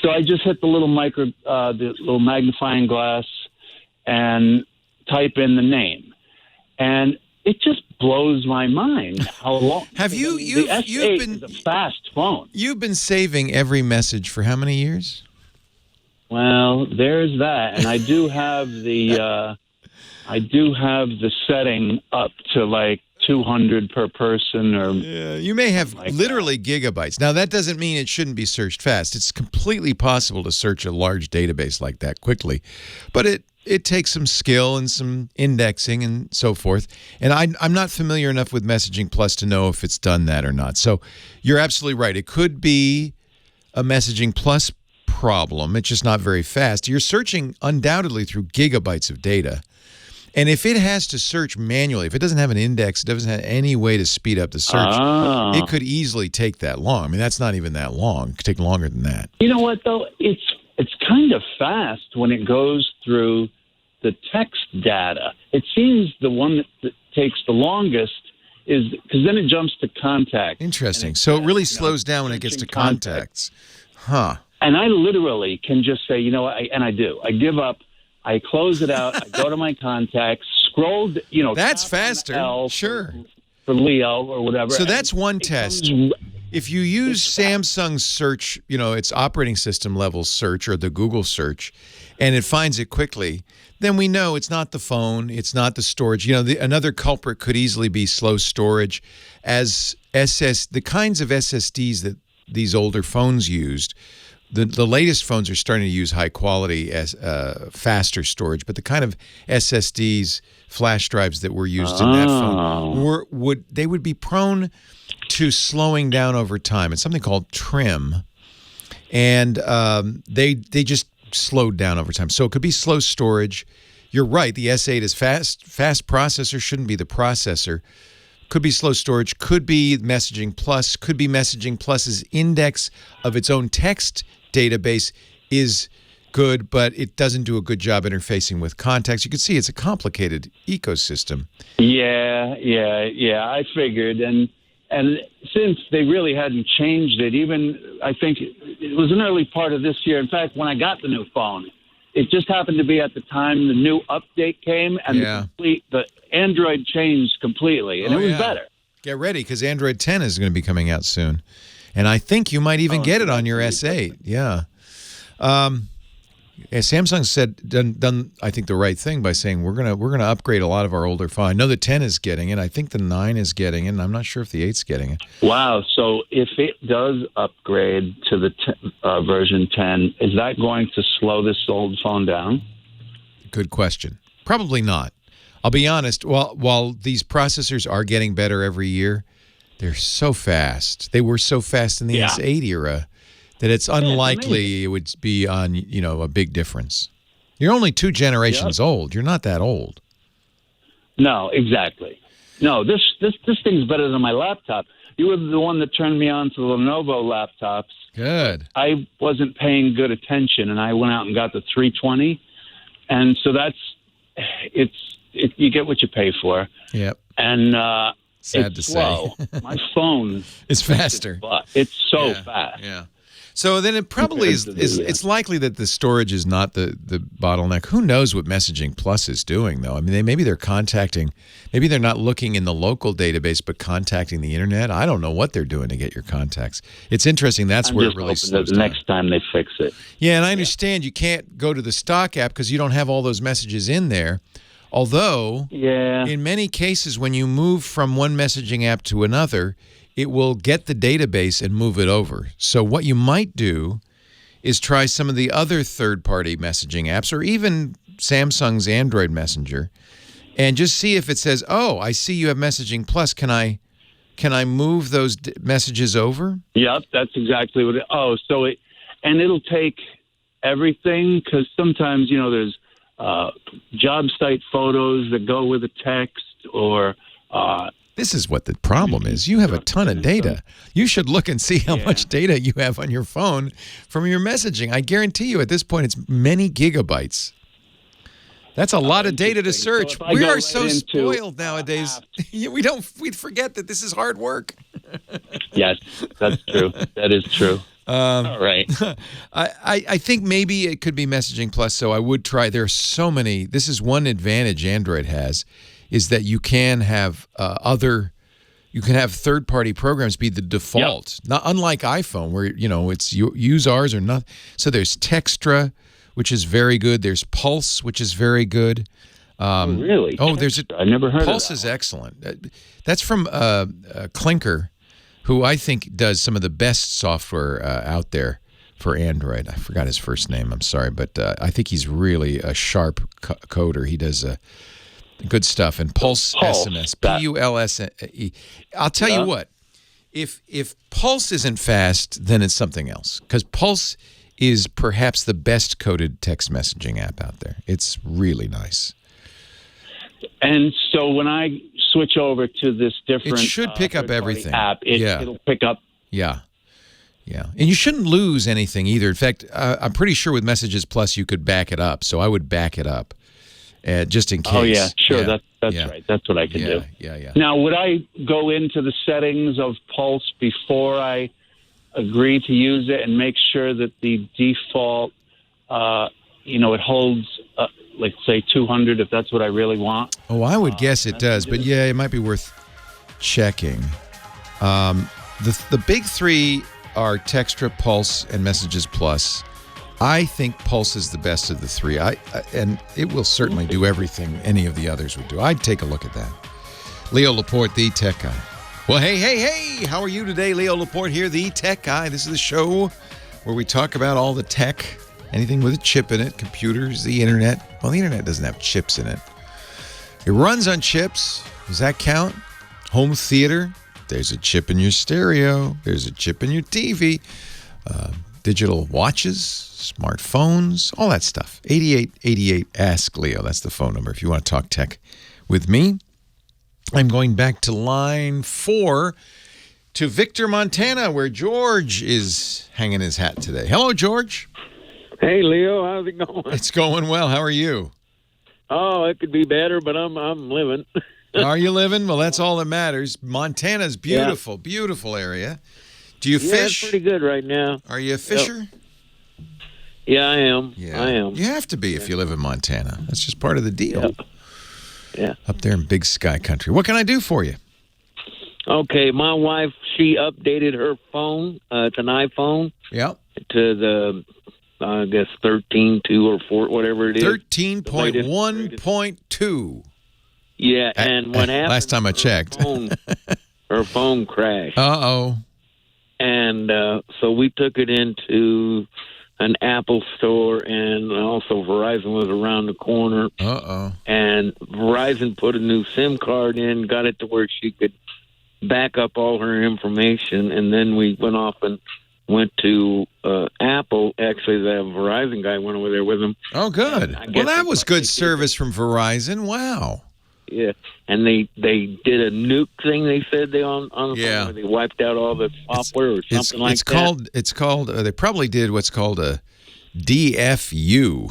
So I just hit the little the little magnifying glass and type in the name, and it just blows my mind how long. Have you- the you've S8 been- is a fast phone. You've been saving every message for how many years? Well, there's that, and I do have the setting up to like 200 per person, or Yeah, you may have like literally gigabytes. Now, that doesn't mean it shouldn't be searched fast. It's completely possible to search a large database like that quickly, but it takes some skill and some indexing and so forth. And I'm not familiar enough with Messaging Plus to know if it's done that or not. So you're absolutely right. It could be a Messaging Plus problem. It's just not very fast. You're searching undoubtedly through gigabytes of data. And if it has to search manually, if it doesn't have an index, it doesn't have any way to speed up the search, it could easily take that long. I mean, that's not even that long. It could take longer than that. You know what, though? It's kind of fast when it goes through the text data. It seems the one that takes the longest is because then it jumps to contact. Interesting. So it really slows down when it gets to contacts. Huh. And I literally can just say, and I do. I give up. I close it out. I go to my contacts, scroll, That's faster. Sure. For Leo or whatever. So that's one test. If you use Samsung's search, its operating system level search or the Google search, and it finds it quickly, then we know it's not the phone, it's not the storage. Another culprit could easily be slow storage, as the kinds of SSDs that these older phones used. The latest phones are starting to use high quality faster storage, but the kind of SSDs, flash drives that were used in that phone would be prone to slowing down over time. It's something called trim, and they just slowed down over time. So it could be slow storage. You're right. The S8 is fast processor, shouldn't be the processor. Could be slow storage, could be Messaging Plus, could be Messaging Plus's index of its own text database is good, but it doesn't do a good job interfacing with contacts. You can see it's a complicated ecosystem. Yeah, I figured. And since they really hadn't changed it, even I think it was an early part of this year. In fact, when I got the new phone, it just happened to be at the time the new update came, and the Android changed completely, and it was better. Get ready, because Android 10 is going to be coming out soon, and I think you might even get it on your S8. Yeah. Samsung said done I think the right thing by saying we're gonna upgrade a lot of our older phones. I know the 10 is getting it. I think the 9 is getting it. And I'm not sure if the 8's getting it. Wow. So if it does upgrade to the version 10, is that going to slow this old phone down? Good question. Probably not. I'll be honest. While these processors are getting better every year, they're so fast. They were so fast in the S8 era that it's unlikely it would be on, a big difference. You're only 2 generations old. You're not that old. No, exactly. No, this thing's better than my laptop. You were the one that turned me on to the Lenovo laptops. Good. I wasn't paying good attention, and I went out and got the 320. And so you get what you pay for. Yep. And sad it's to slow. say. My phone is faster. It's so fast. Yeah. So then it probably it's likely that the storage is not the bottleneck. Who knows what Messaging Plus is doing, though? I mean, maybe they're not looking in the local database, but contacting the internet. I don't know what they're doing to get your contacts. It's interesting. That's where it really slows down. Next time they fix it. Yeah, and I understand you can't go to the stock app because you don't have all those messages in there. Although, in many cases, when you move from one messaging app to another, it will get the database and move it over. So what you might do is try some of the other third-party messaging apps or even Samsung's Android Messenger and just see if it says, oh, I see you have Messaging Plus. Can I move those messages over? Yep, that's exactly what it'll take everything because sometimes, there's job site photos that go with a text or this is what the problem is. You have a ton of data. You should look and see how much data you have on your phone from your messaging. I guarantee you at this point it's many gigabytes. That's a lot of data to search. So we are so spoiled nowadays. We forget that this is hard work. Yes, that's true. That is true. All right. I think maybe it could be Messaging Plus, so I would try. There are so many. This is one advantage Android has, is that you can have third-party programs be the default. Not unlike iPhone, where it's use ours or not. So there's Textra, which is very good. There's Pulse, which is very good. Really? Oh, I never heard of that. Pulse is excellent. That's from Clinker, who I think does some of the best software out there for Android. I forgot his first name. I'm sorry, but I think he's really a sharp coder. He does good stuff. And Pulse SMS, P-U-L-S-E. I'll tell you what, if Pulse isn't fast, then it's something else. Because Pulse is perhaps the best coded text messaging app out there. It's really nice. And so when I switch over to this different it should pick up everything. App, it'll pick up. Yeah. And you shouldn't lose anything either. In fact, I'm pretty sure with Messages Plus you could back it up. So I would back it up just in case. Oh, yeah, sure. Yeah. That's Yeah. right. That's what I can do. Yeah. Now, would I go into the settings of Pulse before I agree to use it and make sure that the default, it holds, like, say, 200 if that's what I really want? Oh, I would guess it does, but yeah, it might be worth checking. The big three are Textra, Pulse, and Messages Plus. I think Pulse is the best of the three. And it will certainly do everything any of the others would do. I'd take a look at that. Leo Laporte, the tech guy. Well, hey, how are you today? Leo Laporte here, the tech guy. This is the show where we talk about all the tech, anything with a chip in it, computers, the internet. Well, the internet doesn't have chips in it. It runs on chips. Does that count? Home theater. There's a chip in your stereo. There's a chip in your TV. Digital watches, smartphones, all that stuff. 8888 Ask Leo. That's the phone number if you want to talk tech with me. I'm going back to line 4 to Victor, Montana, where George is hanging his hat today. Hello, George. Hey, Leo. How's it going? It's going well. How are you? Oh, it could be better, but I'm living. Are you living? Well, that's all that matters. Montana's beautiful, beautiful area. Do you fish? Yeah, it's pretty good right now. Are you a fisher? Yeah, I am. Yeah. I am. You have to be if you live in Montana. That's just part of the deal. Yeah. Up there in Big Sky Country. What can I do for you? Okay, my wife, she updated her phone. It's an iPhone. Yeah. To the, I guess, 13.2 or 4, whatever it is. 13.1.2. Yeah, and what happened? Last time I checked. Her phone crashed. Uh-oh. And so we took it into an Apple store, and also Verizon was around the corner. Uh-oh. And Verizon put a new SIM card in, got it to where she could back up all her information, and then we went off and went to Apple. Actually, the Verizon guy went over there with him. Oh, good. Well, that was good service from Verizon. Wow. Yeah, and they did a nuke thing. They said they on the phone where they wiped out all the software or something like that. It's called. They probably did what's called a DFU,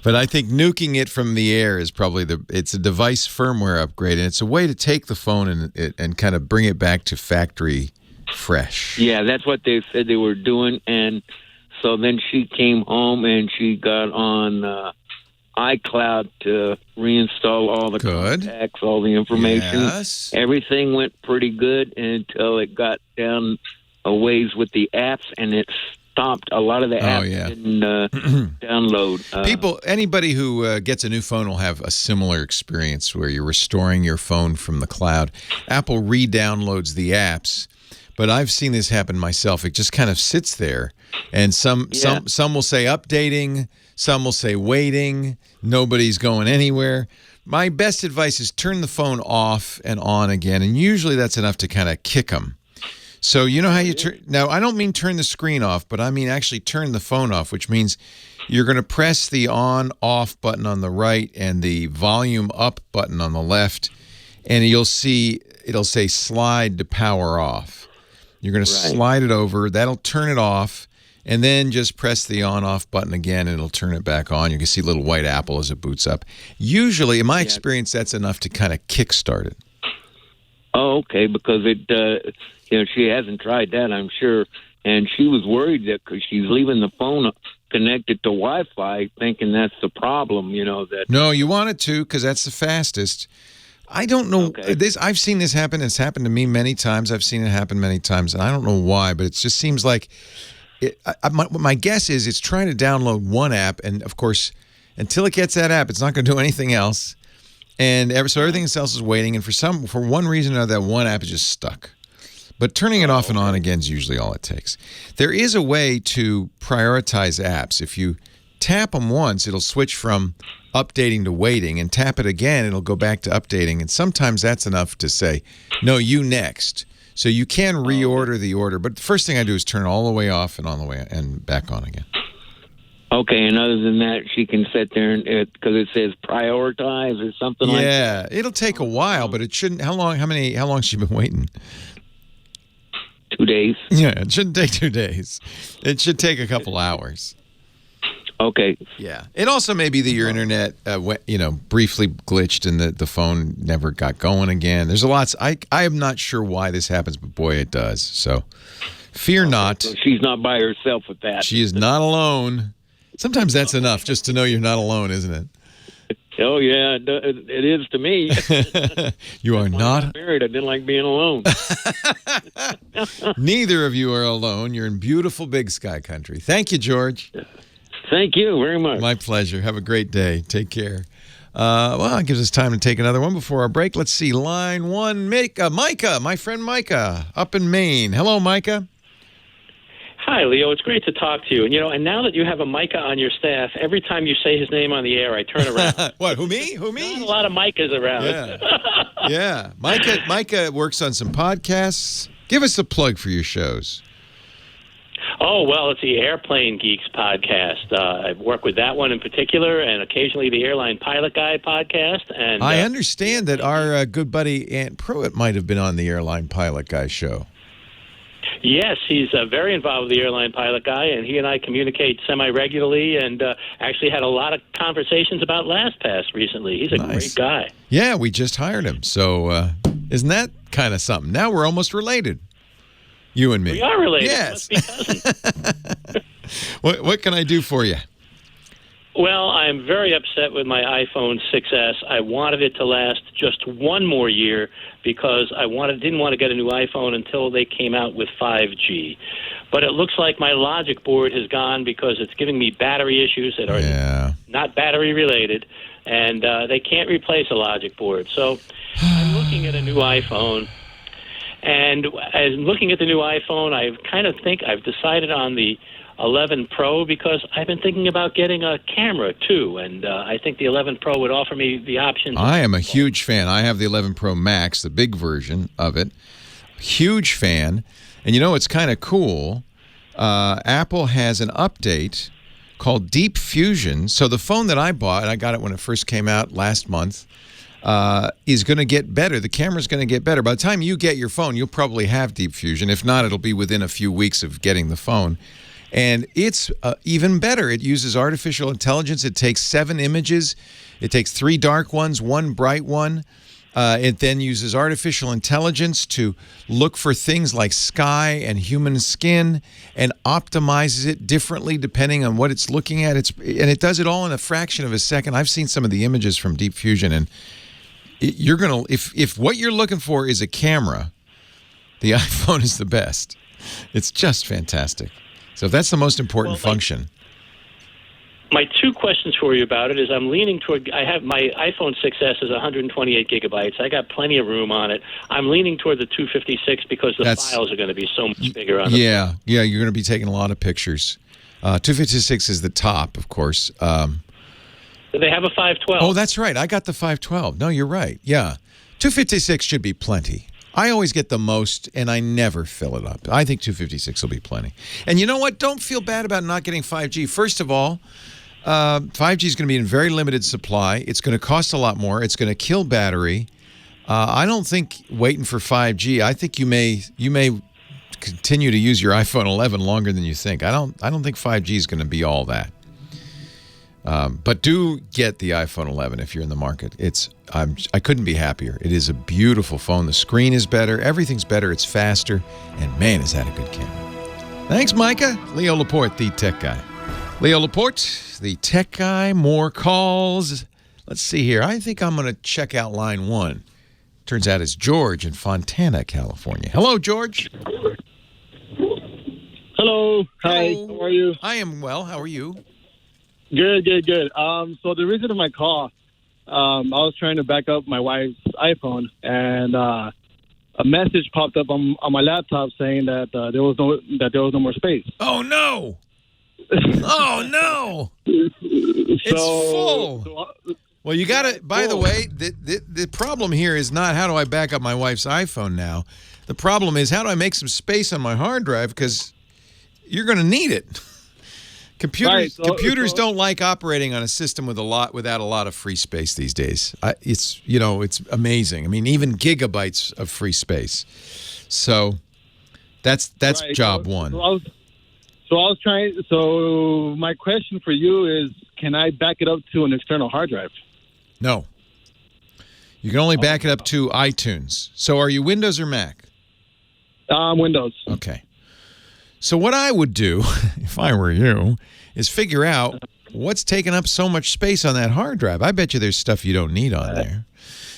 but I think nuking it from the air is probably it's a device firmware upgrade, and it's a way to take the phone and kind of bring it back to factory fresh. Yeah, that's what they said they were doing, and so then she came home and she got on iCloud to reinstall all the contacts, all the information. Yes. Everything went pretty good until it got down a ways with the apps, and it stopped. A lot of the apps didn't download. Anybody who gets a new phone will have a similar experience where you're restoring your phone from the cloud. Apple re-downloads the apps, but I've seen this happen myself. It just kind of sits there, and some will say updating, some will say waiting. Nobody's going anywhere. My best advice is turn the phone off and on again, and usually that's enough to kind of kick them. So you know how you turn. Now, I don't mean turn the screen off, but I mean actually turn the phone off, which means you're going to press the on-off button on the right and the volume up button on the left, and you'll see it'll say slide to power off. You're going to slide it over. That'll turn it off. And then just press the on-off button again, and it'll turn it back on. You can see a little white apple as it boots up. Usually, in my experience, that's enough to kind of kickstart it. Oh, okay, because she hasn't tried that, I'm sure. And she was worried that because she's leaving the phone connected to Wi-Fi, thinking that's the problem, No, you want it to, because that's the fastest. I don't know. I've seen this happen. It's happened to me many times. I've seen it happen many times, and I don't know why, but it just seems like... My guess is it's trying to download one app, and of course, until it gets that app, it's not going to do anything else. And so everything else is waiting. And for one reason or another, that one app is just stuck. But turning it off and on again is usually all it takes. There is a way to prioritize apps. If you tap them once, it'll switch from updating to waiting, and tap it again, it'll go back to updating. And sometimes that's enough to say, no, you next. So you can reorder the order, but the first thing I do is turn it all the way off and on the way and back on again. Okay, and other than that, she can sit there and because it says prioritize or something like that. Yeah, it'll take a while, but it shouldn't. How long has she been waiting? 2 days. Yeah, it shouldn't take 2 days. It should take a couple hours. Okay. Yeah. It also may be that your internet, briefly glitched and the phone never got going again. There's a lot. I am not sure why this happens, but boy, it does. So fear not. So she's not by herself with that. She is not alone. Sometimes that's enough just to know you're not alone, isn't it? Oh, yeah, it is to me. You are not married. I didn't like being alone. Neither of you are alone. You're in beautiful Big Sky country. Thank you, George. Thank you very much. My pleasure. Have a great day. Take care. Well, it gives us time to take another one before our break. Let's see. Line 1, Micah, my friend Micah, up in Maine. Hello, Micah. Hi, Leo. It's great to talk to you. And now that you have a Micah on your staff, every time you say his name on the air, I turn around. What? Who me? Not a lot of Micahs around. Yeah. Micah works on some podcasts. Give us a plug for your shows. Oh, well, it's the Airplane Geeks podcast. I work with that one in particular, and occasionally the Airline Pilot Guy podcast. And I understand that our good buddy Ant Pruitt might have been on the Airline Pilot Guy show. Yes, he's very involved with the Airline Pilot Guy, and he and I communicate semi-regularly and actually had a lot of conversations about Lastpass recently. He's a great guy. Yeah, we just hired him. So isn't that kind of something? Now we're almost related, you and me. We are related. Yes. We must be cousins. What can I do for you? Well, I'm very upset with my iPhone 6S. I wanted it to last just one more year because I didn't want to get a new iPhone until they came out with 5G. But it looks like my logic board has gone because it's giving me battery issues that are not battery related, and they can't replace a logic board. So I'm looking at a new iPhone. And as looking at the new iPhone, I've decided on the 11 Pro because I've been thinking about getting a camera too, and I think the 11 Pro would offer me the option. I am a huge fan. I have the 11 Pro Max, the big version of it. Huge fan. And it's kind of cool. Apple has an update called Deep Fusion. So the phone that I bought, and I got it when it first came out last month, is going to get better. The camera's going to get better. By the time you get your phone, you'll probably have Deep Fusion. If not, it'll be within a few weeks of getting the phone. And it's even better. It uses artificial intelligence. It takes 7 images. It takes 3 dark ones, 1 bright one. It then uses artificial intelligence to look for things like sky and human skin and optimizes it differently depending on what it's looking at. And it does it all in a fraction of a second. I've seen some of the images from Deep Fusion, and you're going to, if what you're looking for is a camera, the iPhone is the best. It's just fantastic. So if that's the most important function. My 2 questions for you about it is I'm leaning toward, I have my iPhone 6S is 128 gigabytes. I got plenty of room on it. I'm leaning toward the 256 because the files are going to be so much bigger on it. Yeah, you're going to be taking a lot of pictures. 256 is the top, of course. They have a 512. Oh, that's right. I got the 512. No, you're right. Yeah. 256 should be plenty. I always get the most, and I never fill it up. I think 256 will be plenty. And you know what? Don't feel bad about not getting 5G. First of all, 5G is going to be in very limited supply. It's going to cost a lot more. It's going to kill battery. I don't think waiting for 5G. I think you may continue to use your iPhone 11 longer than you think. I don't think 5G is going to be all that. But do get the iPhone 11 if you're in the market. I couldn't be happier. It is a beautiful phone. The screen is better. Everything's better. It's faster. And man, is that a good camera. Thanks, Micah. Leo Laporte, the tech guy. Leo Laporte, the tech guy. More calls. Let's see here. I think I'm going to check out line 1. Turns out it's George in Fontana, California. Hello, George. Hello. Hi. How are you? I am well. How are you? Good. So the reason of my call, I was trying to back up my wife's iPhone, and a message popped up on my laptop saying that there was no more space. Oh no! Oh no! It's full. Well, you got to. By the way, the problem here is not how do I back up my wife's iPhone now. The problem is how do I make some space on my hard drive because you're going to need it. Computers don't like operating on a system without a lot of free space these days. It's amazing. I mean, even gigabytes of free space. So that's job one. So I was trying. So my question for you is, can I back it up to an external hard drive? No. You can only back it up to iTunes. So are you Windows or Mac? Windows. Okay. So what I would do, if I were you, is figure out what's taking up so much space on that hard drive. I bet you there's stuff you don't need on there.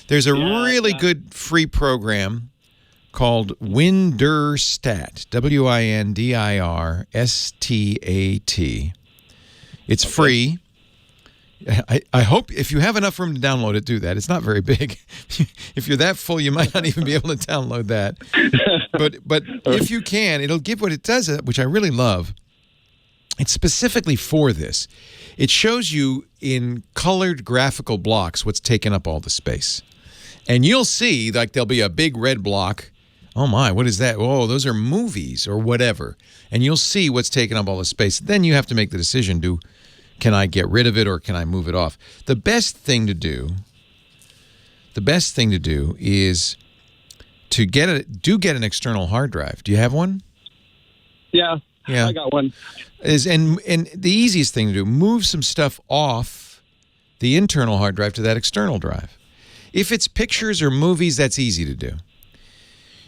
There's a really good free program called Windirstat, WINDIRSTAT. It's free. I hope if you have enough room to download it, do that. It's not very big. If you're that full, you might not even be able to download that. But if you can, it'll give what it does, which I really love. It's specifically for this. It shows you in colored graphical blocks what's taking up all the space. And you'll see, like, there'll be a big red block. Oh, my, what is that? Oh, those are movies or whatever. And you'll see what's taking up all the space. Then you have to make the decision, can I get rid of it or can I move it off? The best thing to do is to get an external hard drive. Do you have one? Yeah. I got one. And the easiest thing to do, move some stuff off the internal hard drive to that external drive. If it's pictures or movies, that's easy to do.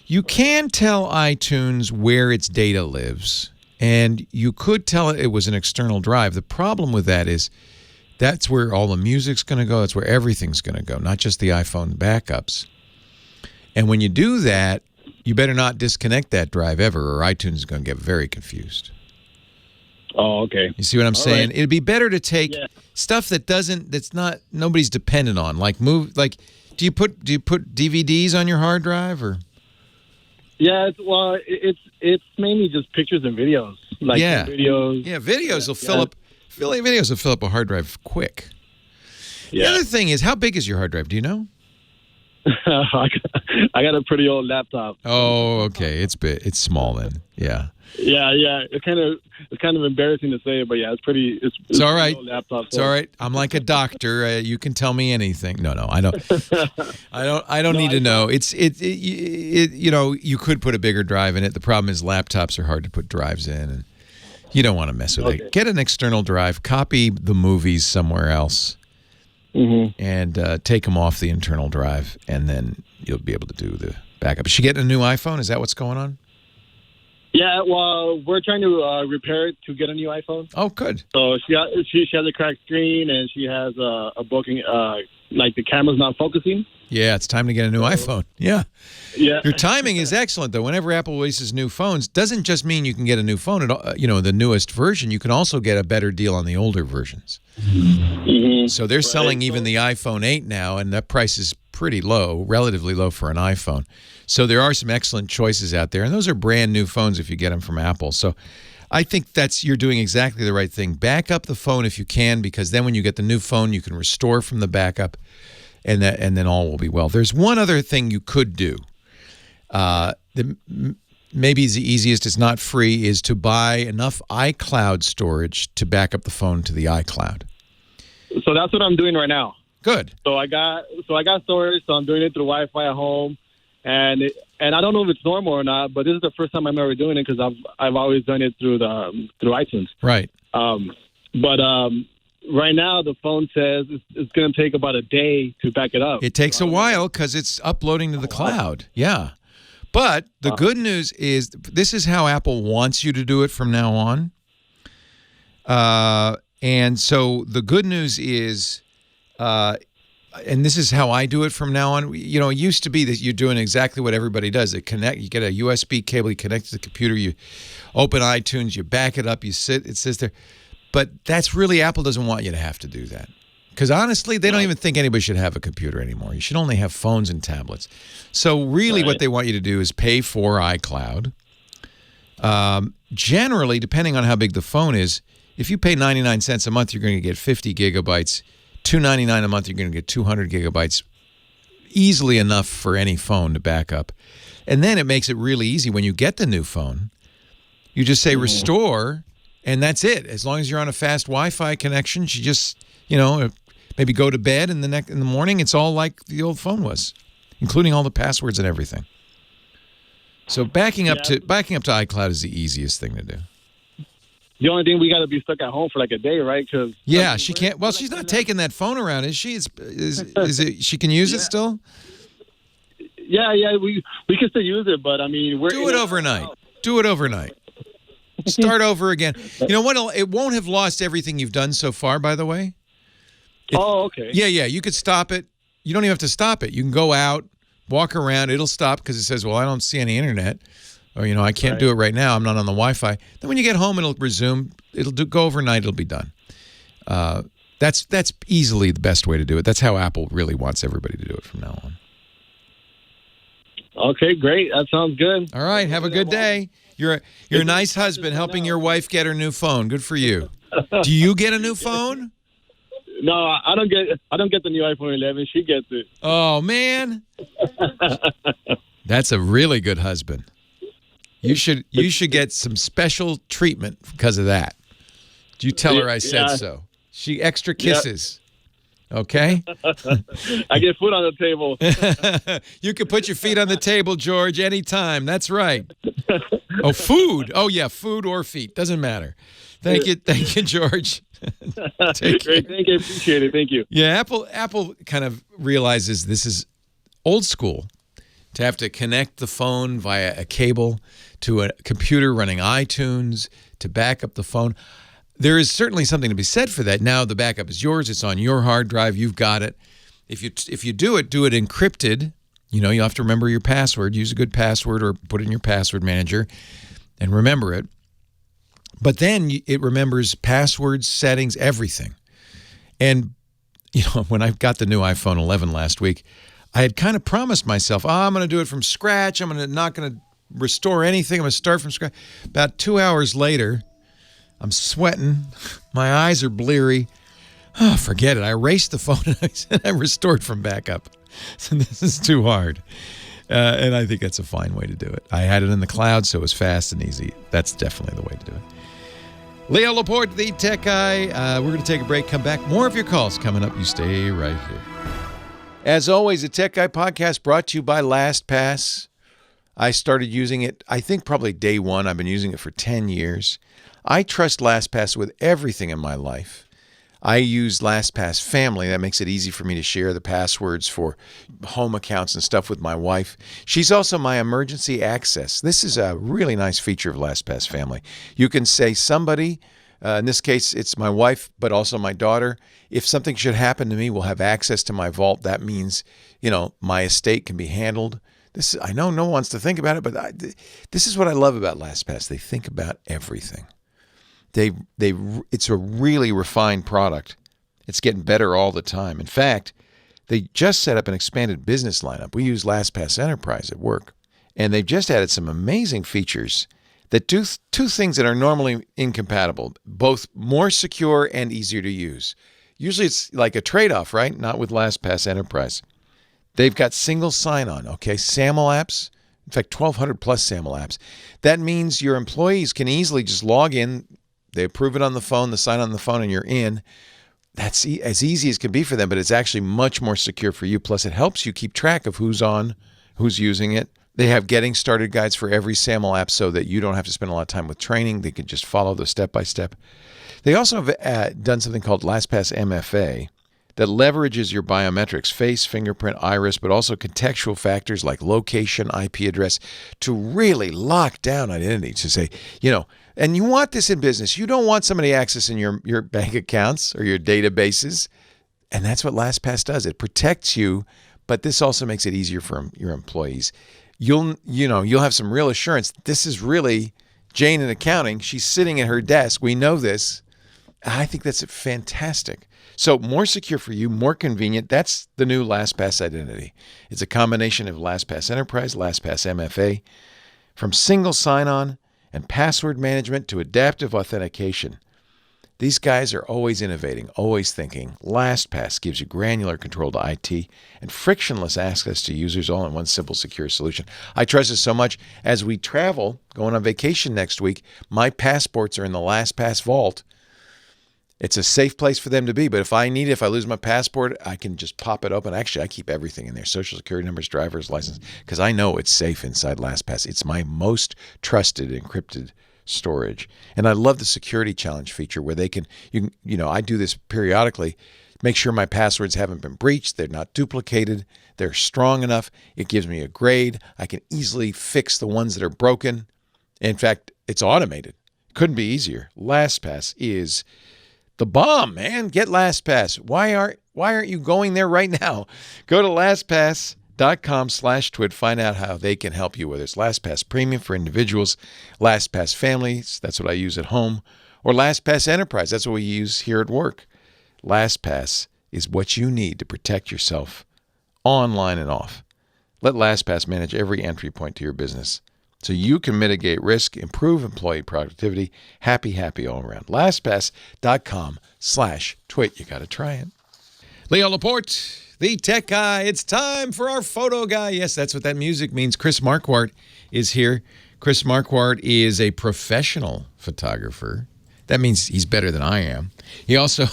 You can tell iTunes where its data lives. And you could tell it was an external drive. The problem with that is that's where all the music's going to go. That's where everything's going to go, not just the iPhone backups. And when you do that, you better not disconnect that drive ever, or iTunes is going to get very confused. Oh, okay. You see what I'm saying? Right. It'd be better to take stuff that's not nobody's dependent on. Do you put DVDs on your hard drive or? Yeah, it's mainly just pictures and videos. Videos. Yeah, videos will fill up. Videos will fill up a hard drive quick. Yeah. The other thing is, how big is your hard drive? Do you know? I got a pretty old laptop. Oh, okay. It's big. It's small then. Yeah. Yeah. It's kind of embarrassing to say, but yeah, it's all right. Old laptop, it's all right. I'm like a doctor. You can tell me anything. No, I don't. I don't need to know. You could put a bigger drive in it. The problem is laptops are hard to put drives in, and you don't want to mess with it. Get an external drive. Copy the movies somewhere else. Mm-hmm. And take them off the internal drive, and then you'll be able to do the backup. Is she getting a new iPhone? Is that what's going on? Yeah, well, we're trying to repair it to get a new iPhone. Oh, good. So she has a cracked screen, and she has a booking, like the camera's not focusing. Yeah, it's time to get a new iPhone. Yeah. Yeah. Your timing is excellent, though. Whenever Apple releases new phones, doesn't just mean you can get a new phone, the newest version. You can also get a better deal on the older versions. Mm-hmm. So they're selling even the iPhone 8 now, and that price is pretty low, relatively low for an iPhone. So there are some excellent choices out there, and those are brand new phones if you get them from Apple. So I think you're doing exactly the right thing. Back up the phone if you can, because then when you get the new phone, you can restore from the backup. And then all will be well. There's one other thing you could do. Maybe the easiest, it's not free, is to buy enough iCloud storage to back up the phone to the iCloud. So that's what I'm doing right now. Good. So I got storage, so I'm doing it through Wi-Fi at home, and I don't know if it's normal or not, but this is the first time I'm ever doing it because I've always done it through iTunes. Right. Right now, the phone says it's going to take about a day to back it up. It takes a while because it's uploading to the cloud. Yeah. But the good news is this is how Apple wants you to do it from now on. And so the good news is, and this is how I do it from now on. It used to be that you're doing exactly what everybody does. You get a USB cable, you connect to the computer, you open iTunes, you back it up, it sits there. But that's really, Apple doesn't want you to have to do that. Because honestly, they don't even think anybody should have a computer anymore. You should only have phones and tablets. So really what they want you to do is pay for iCloud. Generally, depending on how big the phone is, if you pay 99 cents a month, you're going to get 50 gigabytes. $2.99 a month, you're going to get 200 gigabytes. Easily enough for any phone to back up. And then it makes it really easy when you get the new phone. You just say restore. And that's it. As long as you're on a fast Wi-Fi connection, you just, maybe go to bed, and in the morning, it's all like the old phone was, including all the passwords and everything. So backing up to iCloud is the easiest thing to do. the only thing, we got to be stuck at home for like a day, right? Cause yeah, she can't. Well, she's not taking that phone around, is she? Is it? She can use it still. Yeah, we can still use it, but I mean, do it overnight. Do it overnight. Start over again. You know what? It won't have lost everything you've done so far, by the way. Okay. Yeah. You could stop it. You don't even have to stop it. You can go out, walk around. It'll stop because it says, well, I don't see any internet. Or, I can't do it right now. I'm not on the Wi-Fi. Then when you get home, it'll resume. It'll go overnight. It'll be done. That's easily the best way to do it. That's how Apple really wants everybody to do it from now on. Okay, great. That sounds good. All right. Have a good day. You're a nice husband helping your wife get her new phone. Good for you. Do you get a new phone? No, I don't get the new iPhone 11. She gets it. Oh, man. That's a really good husband. You should get some special treatment because of that. You tell her I said so. She extra kisses. Okay? I get food on the table. You can put your feet on the table, George, anytime. That's right. Oh, food. Oh, yeah, food or feet. Doesn't matter. Thank you, George. Great. Thank you. Appreciate it. Thank you. Yeah, Apple kind of realizes this is old school to have to connect the phone via a cable to a computer running iTunes to back up the phone. There is certainly something to be said for that. Now the backup is yours. It's on your hard drive. You've got it. If you do it encrypted. You have to remember your password. Use a good password or put it in your password manager and remember it. But then it remembers passwords, settings, everything. And, when I got the new iPhone 11 last week, I had kind of promised myself, I'm going to do it from scratch. I'm not going to restore anything. I'm going to start from scratch. About 2 hours later, I'm sweating. My eyes are bleary. Oh, forget it. I erased the phone and I restored from backup. So this is too hard. And I think that's a fine way to do it. I had it in the cloud, so it was fast and easy. That's definitely the way to do it. Leo Laporte, the tech guy. We're going to take a break, come back. More of your calls coming up. You stay right here. As always, the Tech Guy podcast brought to you by Lastpass. I started using it, I think probably day one. I've been using it for 10 years. I trust Lastpass with everything in my life. I use Lastpass Family. That makes it easy for me to share the passwords for home accounts and stuff with my wife. She's also my emergency access. This is a really nice feature of Lastpass Family. You can say somebody, in this case, it's my wife, but also my daughter. If something should happen to me, we'll have access to my vault. That means, my estate can be handled. I know no one wants to think about it, but this is what I love about Lastpass. They think about everything. It's a really refined product. It's getting better all the time. In fact, they just set up an expanded business lineup. We use LastPass Enterprise at work, and they've just added some amazing features that do two things that are normally incompatible, both more secure and easier to use. Usually it's like a trade-off, right? Not with LastPass Enterprise. They've got single sign-on, okay? SAML apps, in fact, 1,200 plus SAML apps. That means your employees can easily just log in. They approve it on the phone, the sign on the phone, and you're in. That's as easy as can be for them, but it's actually much more secure for you. Plus, it helps you keep track of who's on, who's using it. They have getting started guides for every SAML app so that you don't have to spend a lot of time with training. They can just follow the step-by-step. They also have done something called LastPass MFA that leverages your biometrics, face, fingerprint, iris, but also contextual factors like location, IP address, to really lock down identity, to say, and you want this in business. You don't want somebody accessing your bank accounts or your databases. And that's what LastPass does. It protects you, but this also makes it easier for your employees. You'll have some real assurance. This is really Jane in accounting. She's sitting at her desk. We know this. I think that's fantastic. So more secure for you, more convenient. That's the new LastPass Identity. It's a combination of LastPass Enterprise, LastPass MFA, from single sign-on and password management to adaptive authentication. These guys are always innovating, always thinking. LastPass gives you granular control to IT and frictionless access to users all in one simple, secure solution. I trust it so much. As we travel, going on vacation next week, my passports are in the LastPass vault. It's a safe place for them to be, but if I lose my passport, I can just pop it open. Actually, I keep everything in there, Social Security numbers, driver's license, because I know it's safe inside LastPass. It's my most trusted encrypted storage. And I love the security challenge feature where they can, I do this periodically, make sure my passwords haven't been breached, they're not duplicated, they're strong enough. It gives me a grade. I can easily fix the ones that are broken. In fact, it's automated. Couldn't be easier. LastPass is the bomb, man. Get LastPass. Why aren't you going there right now? Go to LastPass.com/twit. Find out how they can help you, whether it's LastPass Premium for individuals, LastPass Families, that's what I use at home, or LastPass Enterprise, that's what we use here at work. LastPass is what you need to protect yourself online and off. Let LastPass manage every entry point to your business so you can mitigate risk, improve employee productivity, happy all around. LastPass.com/twit. You got to try it. Leo Laporte, the tech guy. It's time for our photo guy. Yes, that's what that music means. Chris Marquardt is here. Chris Marquardt is a professional photographer. That means he's better than I am. He also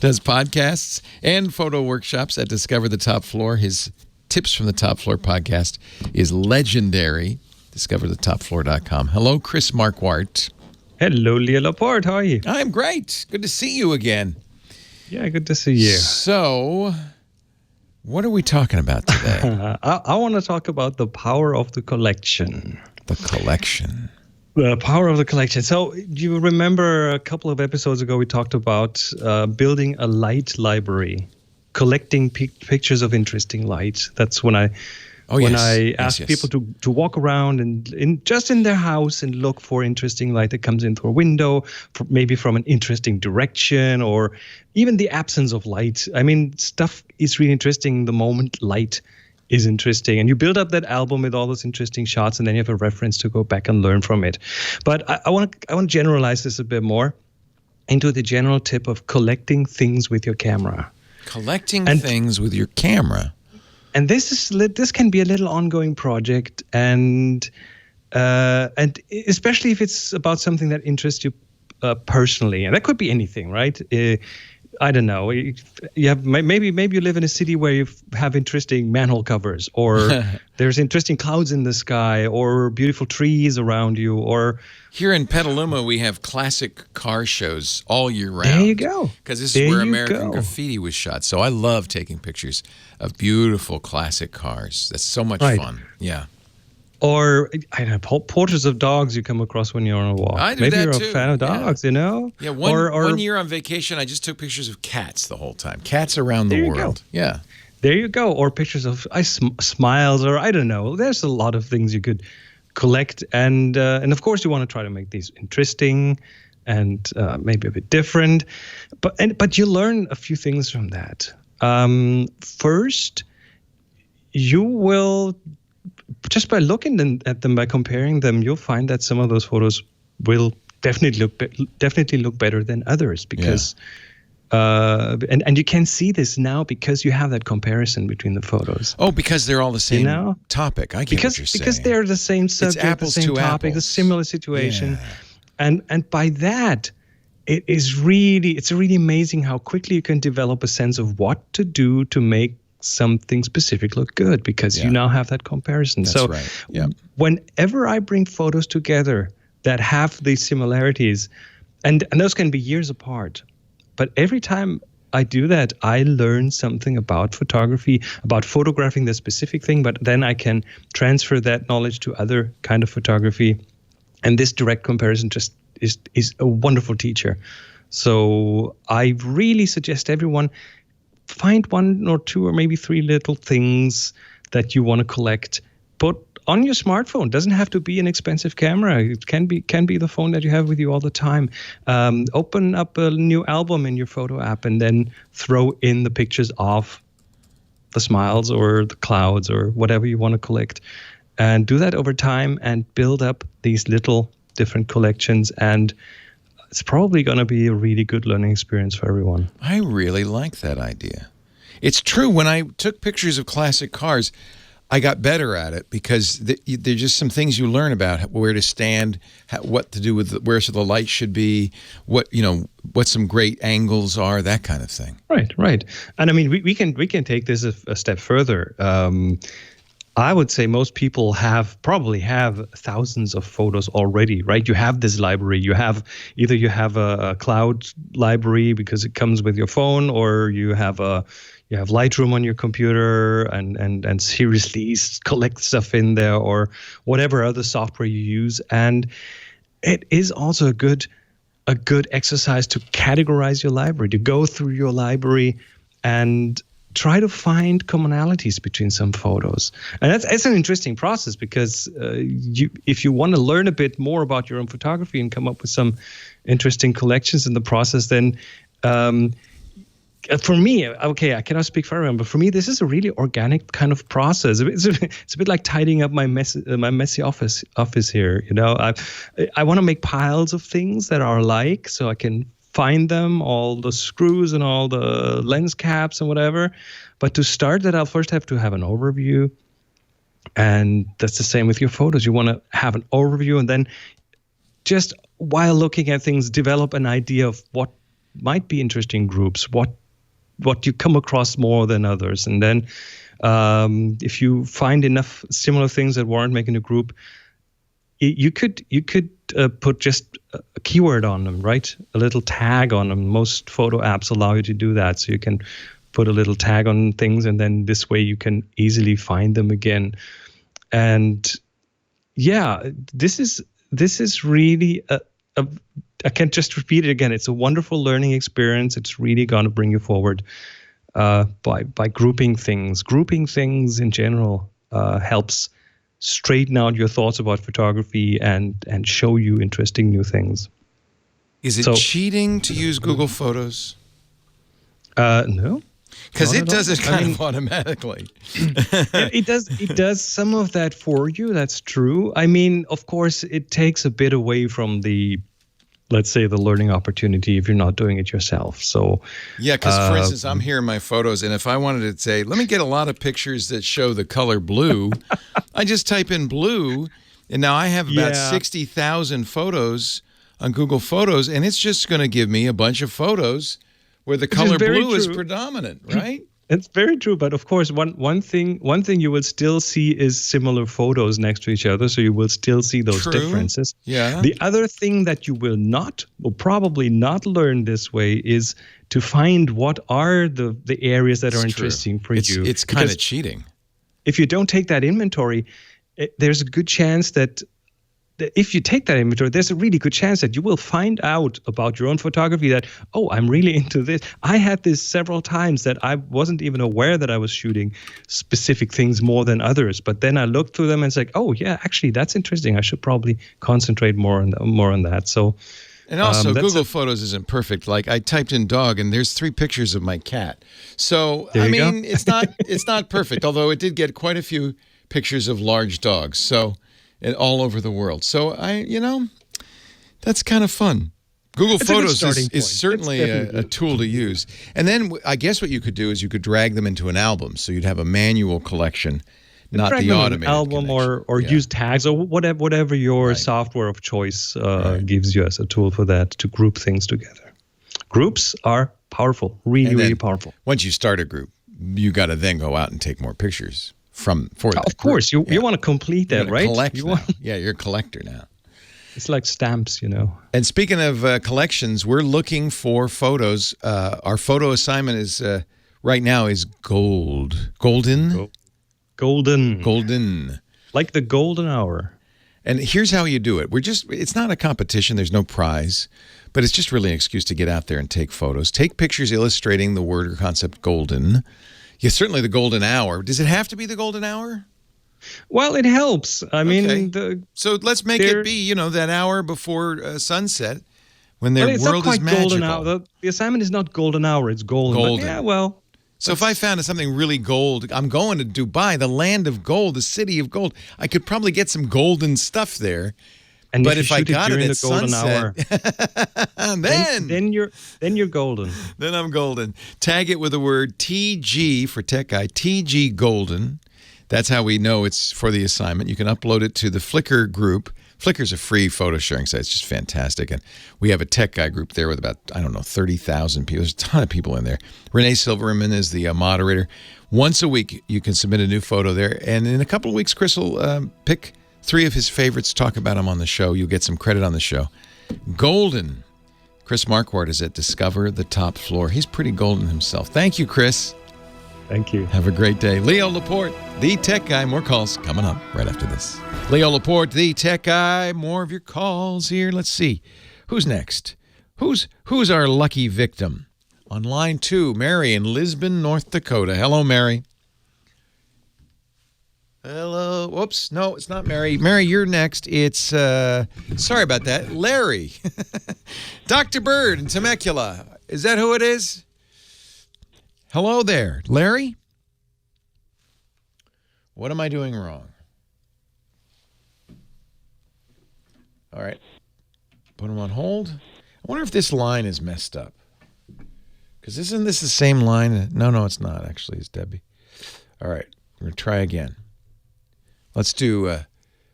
does podcasts and photo workshops at Discover the Top Floor. His Tips from the Top Floor podcast is legendary. DiscoverTheTopFloor.com. Hello, Chris Marquardt. Hello, Leo Laporte. How are you? I'm great. Good to see you again. Yeah, good to see you. So, what are we talking about today? I want to talk about the power of the collection. The collection. The power of the collection. So, you remember a couple of episodes ago we talked about building a light library, collecting pictures of interesting light. That's when I ask people to walk around and in their house and look for interesting light that comes in through a window, maybe from an interesting direction, or even the absence of light. I mean, stuff is really interesting the moment light is interesting. And you build up that album with all those interesting shots, and then you have a reference to go back and learn from it. But I want to generalize this a bit more into the general tip of collecting things with your camera. Collecting things with your camera. And this can be a little ongoing project, and especially if it's about something that interests you personally, and that could be anything, right? I don't know. You have maybe you live in a city where you have interesting manhole covers, or there's interesting clouds in the sky, or beautiful trees around you, or here in Petaluma we have classic car shows all year round. There you go. Because this is where American Graffiti was shot. So I love taking pictures of beautiful classic cars. That's so much fun. Yeah. Or I don't know, portraits of dogs you come across when you're on a walk. I do Maybe that you're too. A fan of dogs, you know? Yeah, one year on vacation, I just took pictures of cats the whole time. Cats around the world. Yeah. There you go. Or pictures of smiles, or I don't know. There's a lot of things you could collect. And of course, you want to try to make these interesting and maybe a bit different. But you learn a few things from that. First, you will... just by looking at them, by comparing them, you'll find that some of those photos will definitely look better than others because, and you can see this now because you have that comparison between the photos. Oh, because they're all the same topic. I get what you're saying. Because they're the same subject, the same topic, the similar situation, and by that, it's really amazing how quickly you can develop a sense of what to do to make something specific look good because you now have that comparison. That's so right. Yep. Whenever I bring photos together that have these similarities, and those can be years apart, but every time I do that, I learn something about photography, about photographing the specific thing, but then I can transfer that knowledge to other kind of photography. And this direct comparison just is a wonderful teacher. So I really suggest everyone find one or two or maybe three little things that you want to collect. Put on your smartphone. Doesn't have to be an expensive camera. It can be the phone that you have with you all the time. Open up a new album in your photo app and then throw in the pictures of the smiles or the clouds or whatever you want to collect. And do that over time and build up these little different collections, and it's probably going to be a really good learning experience for everyone. I really like that idea. It's true. When I took pictures of classic cars, I got better at it because there's just some things you learn about where to stand, what to do with where the light should be, what some great angles are, that kind of thing. Right. And I mean, we can take this a step further. I would say most people probably have thousands of photos already, right? You have this library. You have a cloud library because it comes with your phone, or you have Lightroom on your computer and seriously collect stuff in there, or whatever other software you use. And it is also a good exercise to categorize your library, to go through your library and try to find commonalities between some photos. And that's an interesting process, because if you want to learn a bit more about your own photography and come up with some interesting collections in the process, then for me, okay, I cannot speak for everyone, but for me, this is a really organic kind of process. It's a bit like tidying up my messy office here. I want to make piles of things that are alike, so I can find them, all the screws and all the lens caps and whatever. But to start that, I'll first have to have an overview. And that's the same with your photos. You want to have an overview, and then just while looking at things, develop an idea of what might be interesting groups, what you come across more than others. And then if you find enough similar things that warrant making a group, you could put just a keyword on them, right? A little tag on them. Most photo apps allow you to do that. So you can put a little tag on things, and then this way you can easily find them again. And yeah, this is really I can't just repeat it again. It's a wonderful learning experience. It's really going to bring you forward by grouping things. Grouping things in general helps straighten out your thoughts about photography and show you interesting new things. Is it cheating to use Google Photos? No. Because it does it kind of automatically. It does some of that for you. That's true. I mean, of course, it takes a bit away from let's say, the learning opportunity if you're not doing it yourself. So yeah, because for instance, I'm here in my photos, and if I wanted to say, let me get a lot of pictures that show the color blue, I just type in blue, and now I have about 60,000 photos on Google Photos, and it's just going to give me a bunch of photos where the color blue is predominant, right? It's very true, but of course, one thing you will still see is similar photos next to each other, so you will still see those differences. Yeah. The other thing that you will probably not learn this way is to find what are the areas that are interesting for you. It's kind of cheating. If you don't take that inventory, there's a good chance that if you take that inventory, there's a really good chance that you will find out about your own photography that, oh, I'm really into this. I had this several times that I wasn't even aware that I was shooting specific things more than others. But then I looked through them and it's like, oh, yeah, actually, that's interesting. I should probably concentrate more on that. So, and also, Google Photos isn't perfect. Like, I typed in dog, and there's 3 pictures of my cat. So, I mean, it's not perfect, although it did get quite a few pictures of large dogs. So, and all over the world. So that's kind of fun. Google Photos is certainly a tool to use. And then I guess what you could do is you could drag them into an album. So you'd have a manual collection, not the automated album or use tags or whatever your software of choice gives you as a tool for that, to group things together. Groups are powerful, really powerful. Once you start a group, you got to then go out and take more pictures. Of course, you want to complete that, right? You're a collector now. It's like stamps, And speaking of collections, we're looking for photos. Our photo assignment is right now is golden. Like the golden hour. And here's how you do it. It's not a competition. There's no prize, but it's just really an excuse to get out there and take photos. Take pictures illustrating the word or concept golden. Yeah, certainly the golden hour. Does it have to be the golden hour? Well, it helps. I mean, so let's make it be, that hour before sunset when their world is magical. Golden hour. The assignment is not golden hour; it's golden. Yeah, well. So if I found something really gold, I'm going to Dubai, the land of gold, the city of gold. I could probably get some golden stuff there. But if I got it at sunset, then you're golden. Then I'm golden. Tag it with the word TG for Tech Guy. TG Golden. That's how we know it's for the assignment. You can upload it to the Flickr group, Flickr's a free photo sharing site. It's just fantastic. And we have a tech guy group there with about, 30,000 people. There's a ton of people in there. Renee Silverman is the moderator. Once a week, you can submit a new photo there. And in a couple of weeks, Chris will pick 3 of his favorites, talk about them on the show. You'll get some credit on the show. Golden. Chris Marquardt is at Discover the Top Floor. He's pretty golden himself. Thank you, Chris. Thank you. Have a great day. Leo Laporte, the tech guy. More calls coming up right after this. Leo Laporte, the tech guy. More of your calls here. Let's see. Who's next? Who's our lucky victim? On line 2, Mary in Lisbon, North Dakota. Hello, Mary. Hello. Whoops. No, it's not Mary. Mary, you're next. It's, sorry about that, Larry. Dr. Bird in Temecula. Is that who it is? Hello there, Larry? What am I doing wrong? All right. Put him on hold. I wonder if this line is messed up. Because isn't this the same line? No, it's not. Actually, it's Debbie. All right. We're going to try again. Let's do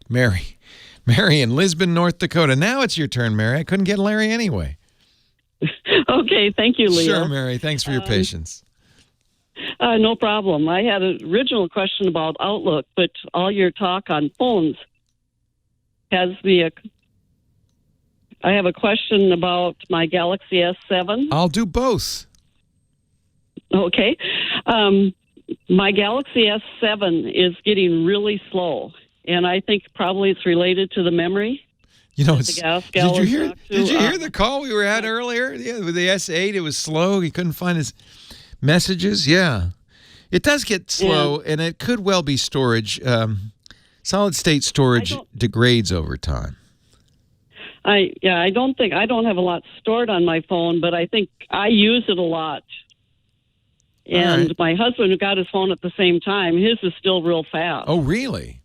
Mary. Mary in Lisbon, North Dakota. Now it's your turn, Mary. I couldn't get Larry anyway. Okay. Thank you, Leo. Sure, Mary. Thanks for your patience. No problem. I had an original question about Outlook, but all your talk on phones has me I have a question about my Galaxy S7. I'll do both. Okay. My Galaxy S7 is getting really slow, and I think probably it's related to the memory. Did you hear the call we were at earlier? Yeah, with the S8, it was slow. He couldn't find his messages. Yeah. It does get slow, and it could well be storage. Solid state storage degrades over time. I don't have a lot stored on my phone, but I think I use it a lot. And my husband, who got his phone at the same time, his is still real fast. Oh, really?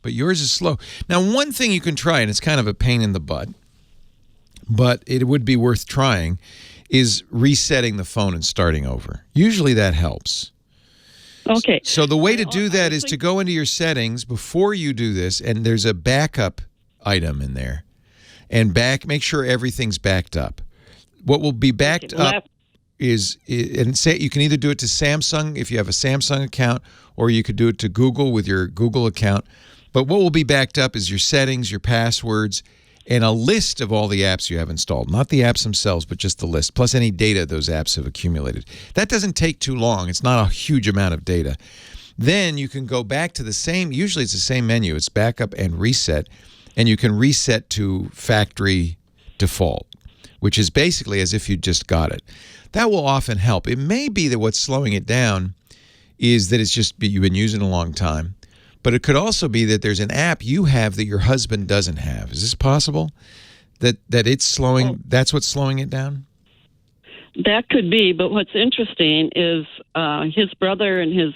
But yours is slow. Now, one thing you can try, and it's kind of a pain in the butt, but it would be worth trying, is resetting the phone and starting over. Usually that helps. Okay. So the way to do that is to go into your settings before you do this, and there's a backup item in there, and make sure everything's backed up. What will be backed up and say you can either do it to Samsung if you have a Samsung account, or you could do it to Google with your Google account. But what will be backed up is your settings, your passwords, and a list of all the apps you have installed. Not the apps themselves, but just the list, plus any data those apps have accumulated. That doesn't take too long. It's not a huge amount of data. Then you can go back to the same, usually it's the same menu. It's backup and reset, and you can reset to factory default, which is basically as if you just got it. That will often help. It may be that what's slowing it down is that it's just you've been using it a long time. But it could also be that there's an app you have that your husband doesn't have. Is this possible? That it's slowing, that's what's slowing it down? That could be, but what's interesting is his brother and his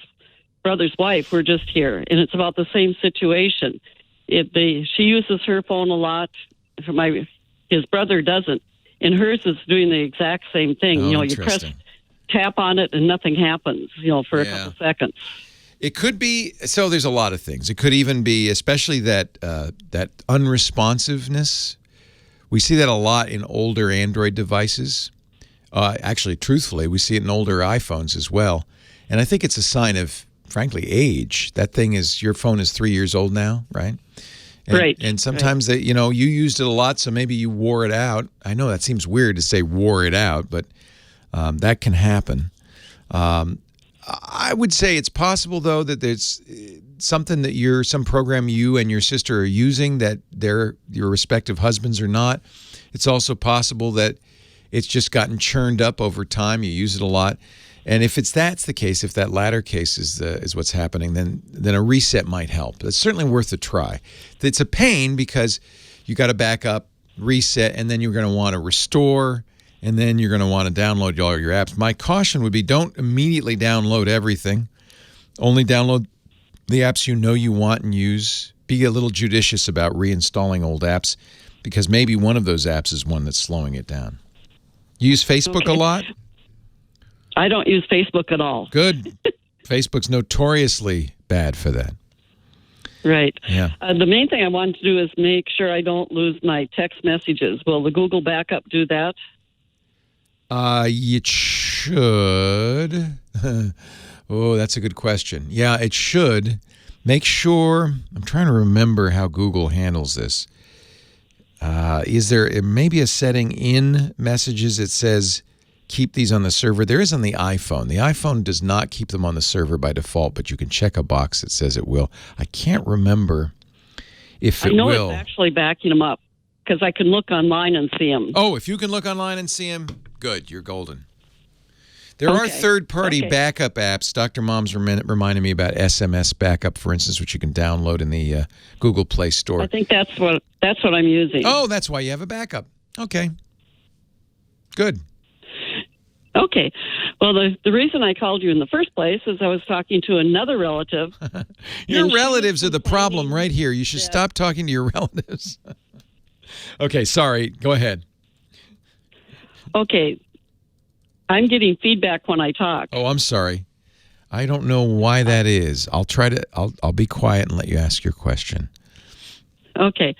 brother's wife were just here, and it's about the same situation. She uses her phone a lot. His brother doesn't, and hers is doing the exact same thing. Oh, you tap on it and nothing happens, for a couple seconds. It could be, so there's a lot of things. It could even be, especially that unresponsiveness. We see that a lot in older Android devices. Actually, truthfully, we see it in older iPhones as well. And I think it's a sign of, frankly, age. That thing is, your phone is 3 years old now, right? Right. And sometimes you used it a lot, so maybe you wore it out. I know that seems weird to say wore it out, but that can happen. I would say it's possible, though, that there's something that some program you and your sister are using that your respective husbands are not. It's also possible that it's just gotten churned up over time. You use it a lot. And if that's the case, if that latter case is what's happening, then a reset might help. It's certainly worth a try. It's a pain because you got to back up, reset, and then you're going to want to restore, and then you're going to want to download all your apps. My caution would be don't immediately download everything. Only download the apps you want and use. Be a little judicious about reinstalling old apps because maybe one of those apps is one that's slowing it down. You use Facebook a lot? I don't use Facebook at all. Good. Facebook's notoriously bad for that. Right. Yeah. The main thing I wanted to do is make sure I don't lose my text messages. Will the Google backup do that? It should. Oh, that's a good question. Yeah, it should. Make sure. I'm trying to remember how Google handles this. Is there maybe a setting in Messages that says keep these on the server? There is on the iPhone. The iPhone does not keep them on the server by default, but you can check a box that says it will. I can't remember if it will. I know it's actually backing them up because I can look online and see them. Oh, if you can look online and see them, good. You're golden. There are third-party backup apps. Dr. Mom's reminded me about SMS backup, for instance, which you can download in the Google Play Store. I think that's what I'm using. Oh, that's why you have a backup. Okay. Good. Okay. Well, the reason I called you in the first place is I was talking to another relative. Your relatives are the problem right here. You should stop talking to your relatives. Okay, sorry. Go ahead. Okay. I'm getting feedback when I talk. Oh, I'm sorry. I don't know why that is. I'll be quiet and let you ask your question. Okay.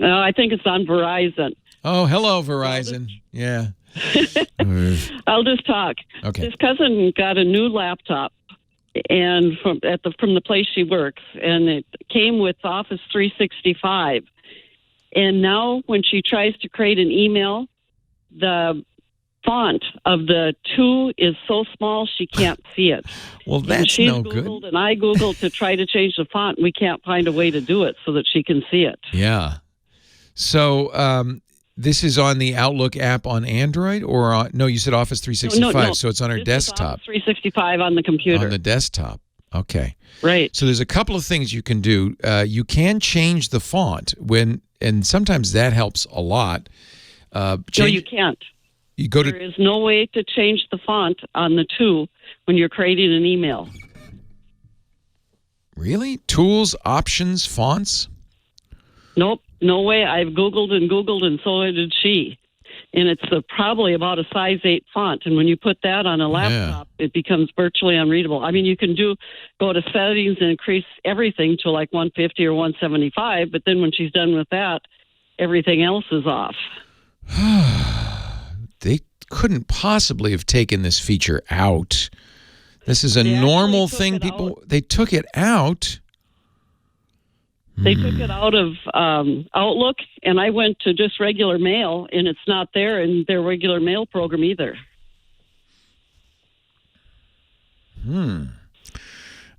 I think it's on Verizon. Oh, hello, Verizon. Yeah. I'll just talk. Okay. His cousin got a new laptop, and from the place she works, and it came with Office 365. And now, when she tries to create an email, the font of the 2 is so small she can't see it. Well, that's no good. And I Googled to try to change the font, and we can't find a way to do it so that she can see it. Yeah. So this is on the Outlook app on Android, or no? You said Office 365, no. so it's on her desktop. Office 365 on the computer. On the desktop. Okay. Right. So there's a couple of things you can do. You can change the font and sometimes that helps a lot. No, you can't. There is no way to change the font on the 2 when you're creating an email. Really? Tools, options, fonts? Nope, no way. I've Googled, and so did she. And it's probably about a size 8 font. And when you put that on a laptop, it becomes virtually unreadable. I mean, you can go to settings and increase everything to like 150 or 175, but then when she's done with that, everything else is off. They couldn't possibly have taken this feature out. This is a normal thing. They took it out. They took it out of Outlook, and I went to just regular mail, and it's not there in their regular mail program either.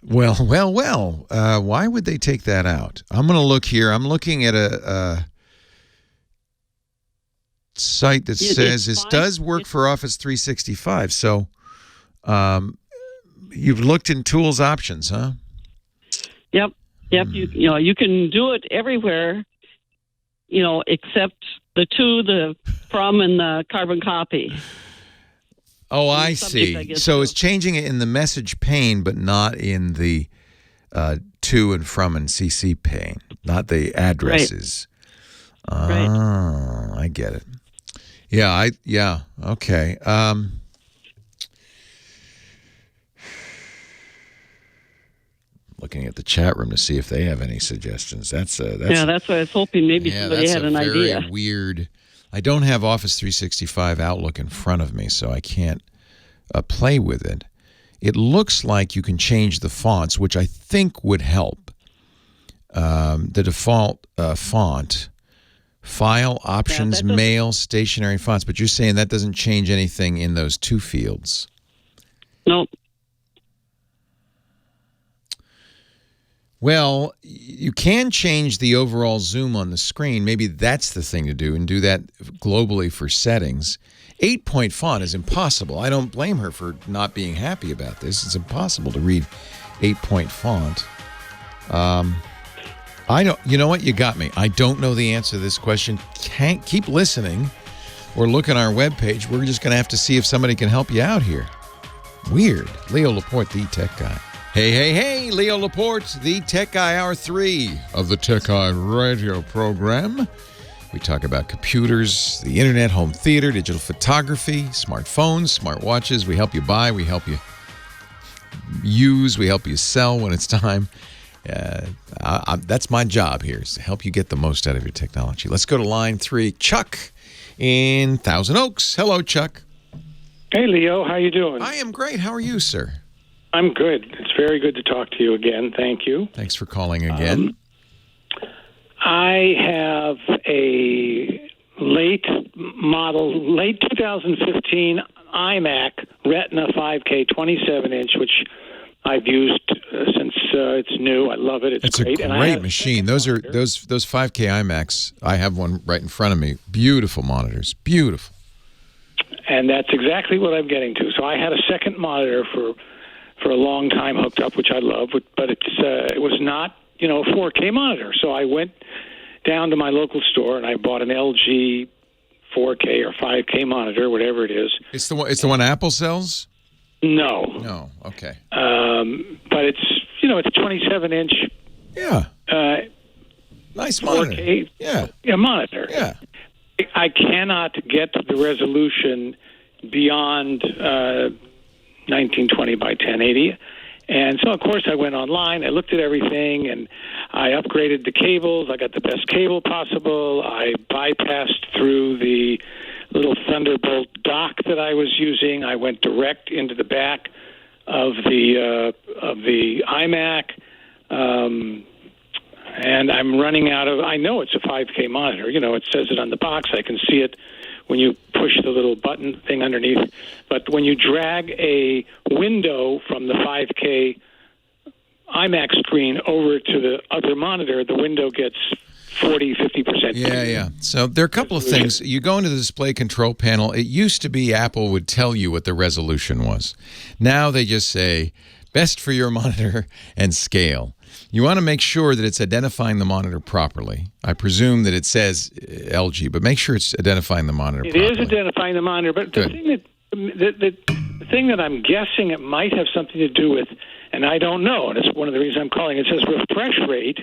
Well. Why would they take that out? I'm going to look here. I'm looking at a site that says it does work for Office 365. So you've looked in Tools Options, huh? Yep. You can do it everywhere, except the 2, the from, and the carbon copy. Oh, I see. So it's changing it in the message pane, but not in the to and from and CC pane, not the addresses. Right. Oh, I get it. Yeah, okay. Looking at the chat room to see if they have any suggestions. That's what I was hoping. Maybe somebody had an idea. Very weird. I don't have Office 365 Outlook in front of me, so I can't play with it. It looks like you can change the fonts, which I think would help. The default font, file, options, mail, stationary fonts. But you're saying that doesn't change anything in those 2 fields. Nope. Well, you can change the overall zoom on the screen. Maybe that's the thing to do, and do that globally for settings. 8-point font is impossible. I don't blame her for not being happy about this. It's impossible to read 8-point font. You know what? You got me. I don't know the answer to this question. Can't keep listening or look on our webpage. We're just going to have to see if somebody can help you out here. Weird. Leo Laporte, the tech guy. Hey, Leo Laporte, the Tech Guy, Hour 3 of the Tech Guy radio program. We talk about computers, the internet, home theater, digital photography, smartphones, smartwatches. We help you buy, we help you use, we help you sell when it's time. That's my job here, is to help you get the most out of your technology. Let's go to line 3. Chuck in Thousand Oaks. Hello, Chuck. Hey, Leo. How you doing? I am great. How are you, sir? I'm good. It's very good to talk to you again. Thank you. Thanks for calling again. I have a late 2015 iMac Retina 5K 27-inch, which I've used since it's new. I love it. It's great. A great machine. Those 5K iMacs. I have one right in front of me. Beautiful monitors. Beautiful. And that's exactly what I'm getting to. So I had a second monitor for a long time hooked up, which I love, but it was not, a 4K monitor. So I went down to my local store and I bought an LG 4K or 5K monitor, whatever it is. It's the one Apple sells? No. Okay. But it's it's a 27-inch. Yeah. Nice monitor. 4K. Yeah. Monitor. Yeah. I cannot get the resolution beyond 1920 by 1080. And so, of course, I went online. I looked at everything, and I upgraded the cables. I got the best cable possible. I bypassed through the little Thunderbolt dock that I was using. I went direct into the back of the iMac, and I'm running out of. I know it's a 5K monitor. It says it on the box. I can see it when you push the little button thing underneath. But when you drag a window from the 5K iMac screen over to the other monitor, the window gets 40, 50%. Yeah. So there are a couple of things. You go into the display control panel. It used to be Apple would tell you what the resolution was. Now they just say, best for your monitor and scale. You want to make sure that it's identifying the monitor properly. I presume that it says LG, but make sure it's identifying the monitor properly. It is identifying the monitor, but the thing that I'm guessing it might have something to do with, and I don't know, and it's one of the reasons I'm calling, it says refresh rate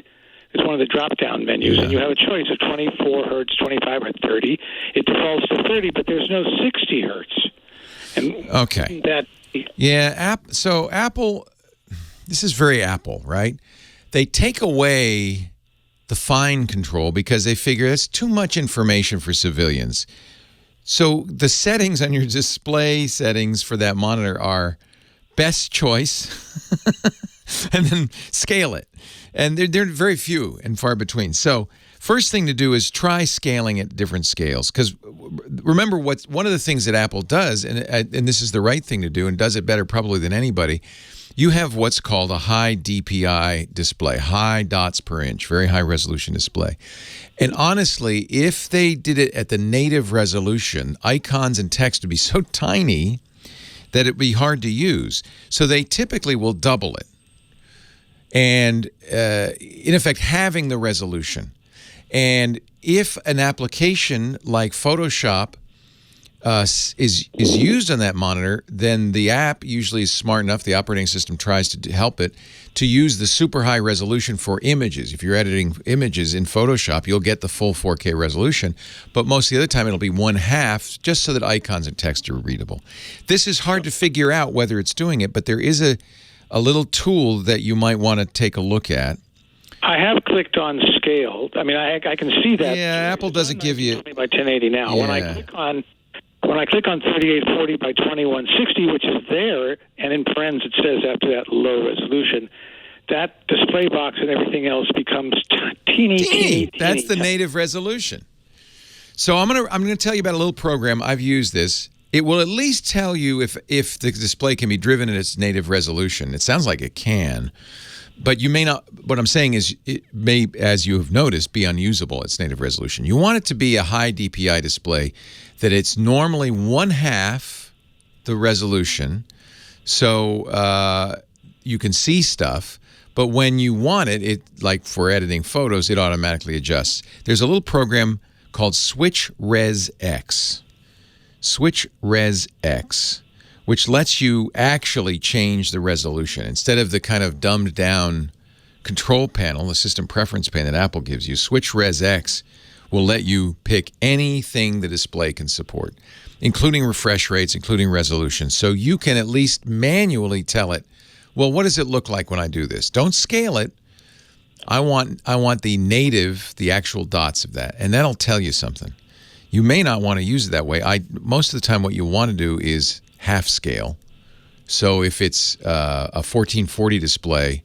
is one of the drop-down menus, and you have a choice of 24 hertz, 25, or 30. It defaults to 30, but there's no 60 hertz. And okay. So Apple, this is very Apple, right? They take away the fine control because they figure that's too much information for civilians. So the settings on your display settings for that monitor are best choice and then scale it. And they're very few and far between. So first thing to do is try scaling at different scales. Because remember, one of the things that Apple does, and this is the right thing to do and does it better probably than anybody, you have what's called a high DPI display, high dots per inch, very high resolution display. And honestly, if they did it at the native resolution, icons and text would be so tiny that it'd be hard to use. So they typically will double it. And in effect, having the resolution. And if an application like Photoshop is used on that monitor, then the app usually is smart enough, the operating system tries to help it, to use the super high resolution for images. If you're editing images in Photoshop, you'll get the full 4K resolution, but most of the other time it'll be 1/2, just so that icons and text are readable. This is hard to figure out whether it's doing it, but there is a little tool that you might want to take a look at. I have clicked on scale. I mean, I can see that. Yeah, Apple doesn't give you 20 by 1080 now. Yeah. When I click on 3840 by 2160, which is there, and in parens it says after that low resolution, that display box and everything else becomes teeny. That's the native resolution. So I'm gonna tell you about a little program. I've used this. It will at least tell you if the display can be driven at its native resolution. It sounds like it can, but you may not. What I'm saying is it may, as you have noticed, be unusable at its native resolution. You want it to be a high DPI display that it's normally 1/2 the resolution, so you can see stuff. But when you want it, like for editing photos, it automatically adjusts. There's a little program called Switch Res X. Switch Res X, which lets you actually change the resolution. Instead of the kind of dumbed down control panel, the system preference pane that Apple gives you, Switch Res X will let you pick anything the display can support, including refresh rates, including resolution. So you can at least manually tell it, well, what does it look like when I do this? Don't scale it, I want the native, the actual dots of that, and that'll tell you something. You may not want to use it that way. Most of the time, what you want to do is half scale. So if it's a 1440 display,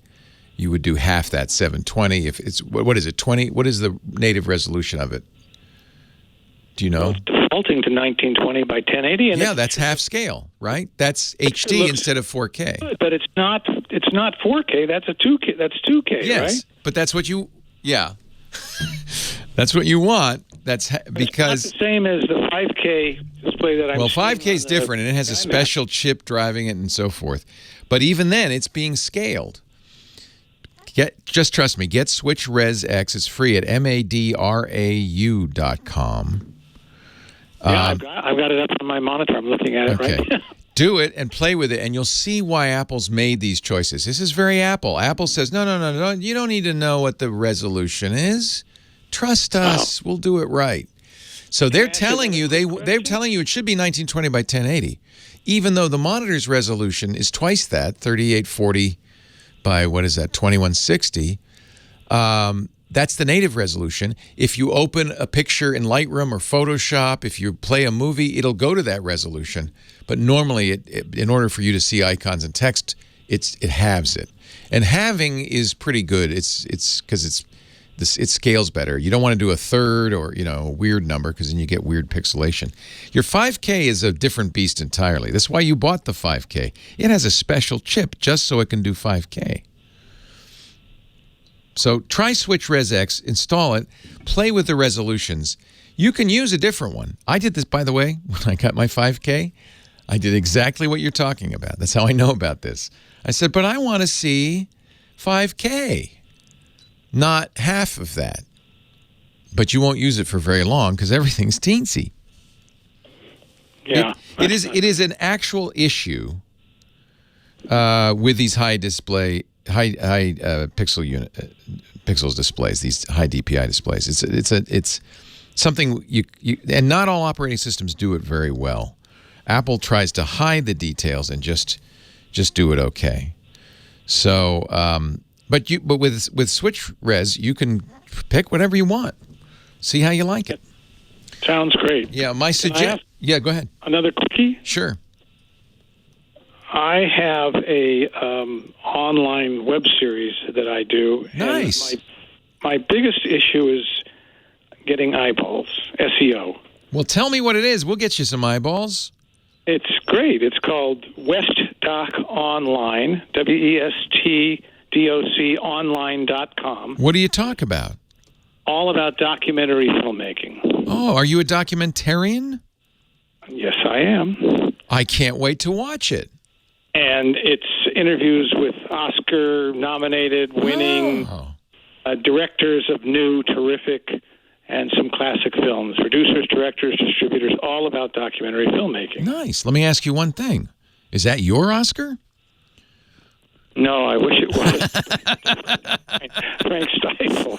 you would do half that 720. If it's what is it 20? What is the native resolution of it? Do you know? Well, it's defaulting to 1920 by 1080. And yeah, that's half scale, right? That's HD instead of 4K. Good, but it's not 4K. That's a 2K. That's 2K, yes, right? But that's what you. Yeah, that's what you want. That's because it's not the same as the 5K display that I'm. Well, 5K is different, and it has a special chip driving it and so forth. But even then, it's being scaled. Just trust me. Get Switch Res X. It's free at madrau.com. Yeah, I've got it up on my monitor. I'm looking at it right now. Do it and play with it, and you'll see why Apple's made these choices. This is very Apple. Apple says, no. You don't need to know what the resolution is. Trust us. We'll do it right. So they're telling you they're telling you it should be 1920 by 1080, even though the monitor's resolution is twice that, 3840 by 2160. That's the native resolution. If you open a picture in Lightroom or Photoshop, if you play a movie, it'll go to that resolution. But normally, in order for you to see icons and text, it halves it. And halving is pretty good. It's because it scales better. You don't want to do a third or a weird number because then you get weird pixelation. Your 5K is a different beast entirely. That's why you bought the 5K. It has a special chip just so it can do 5K. So try Switch Res X, install it, play with the resolutions. You can use a different one. I did this, by the way, when I got my 5K. I did exactly what you're talking about. That's how I know about this. I said, but I want to see 5K, not half of that. But you won't use it for very long because everything's teensy. Yeah. It is an actual issue with these high pixels displays, these high DPI displays. It's something you and not all operating systems do it very well. Apple tries to hide the details and just do it okay. So, but with Switch Res, you can pick whatever you want. See how you like it. Sounds great. Yeah, yeah, go ahead. Another quickie? Sure. I have a online web series that I do. Nice. And my biggest issue is getting eyeballs, SEO. Well, tell me what it is. We'll get you some eyeballs. It's great. It's called WestDoc Online, WestDoc online.com. What do you talk about? All about documentary filmmaking. Oh, are you a documentarian? Yes, I am. I can't wait to watch it. And it's interviews with Oscar-nominated, winning directors of new, terrific, and some classic films. Producers, directors, distributors, all about documentary filmmaking. Nice. Let me ask you one thing. Is that your Oscar? No, I wish it was. Frank Stiefel,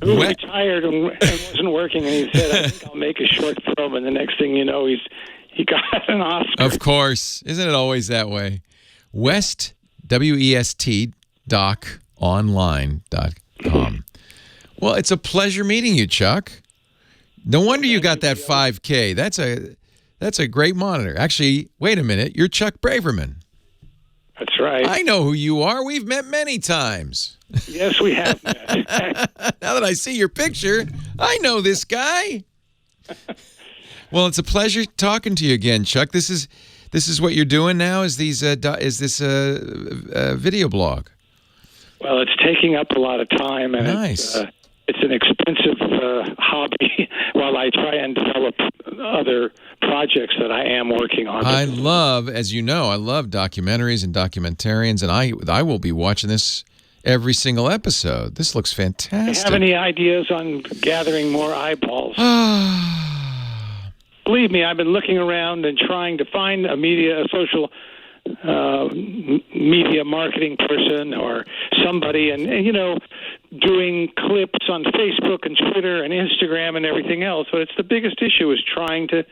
who retired and wasn't working, and he said, I think I'll make a short film, and the next thing you know, he got an Oscar. Of course. Isn't it always that way? West, W-E-S-T, doconline.com. Well, it's a pleasure meeting you, Chuck. No wonder you got that 5K. That's a great monitor. Actually, wait a minute. You're Chuck Braverman. That's right. I know who you are. We've met many times. Yes, we have met. Now that I see your picture, I know this guy. Well, it's a pleasure talking to you again, Chuck. This is what you're doing now. Is this video blog? Well, it's taking up a lot of time, and nice. It's an expensive hobby while I try and develop other projects that I am working on. As you know, I love documentaries and documentarians, and I will be watching this every single episode. This looks fantastic. Do you have any ideas on gathering more eyeballs? Believe me, I've been looking around and trying to find a social media marketing person or somebody, and doing clips on Facebook and Twitter and Instagram and everything else. But it's the biggest issue is trying to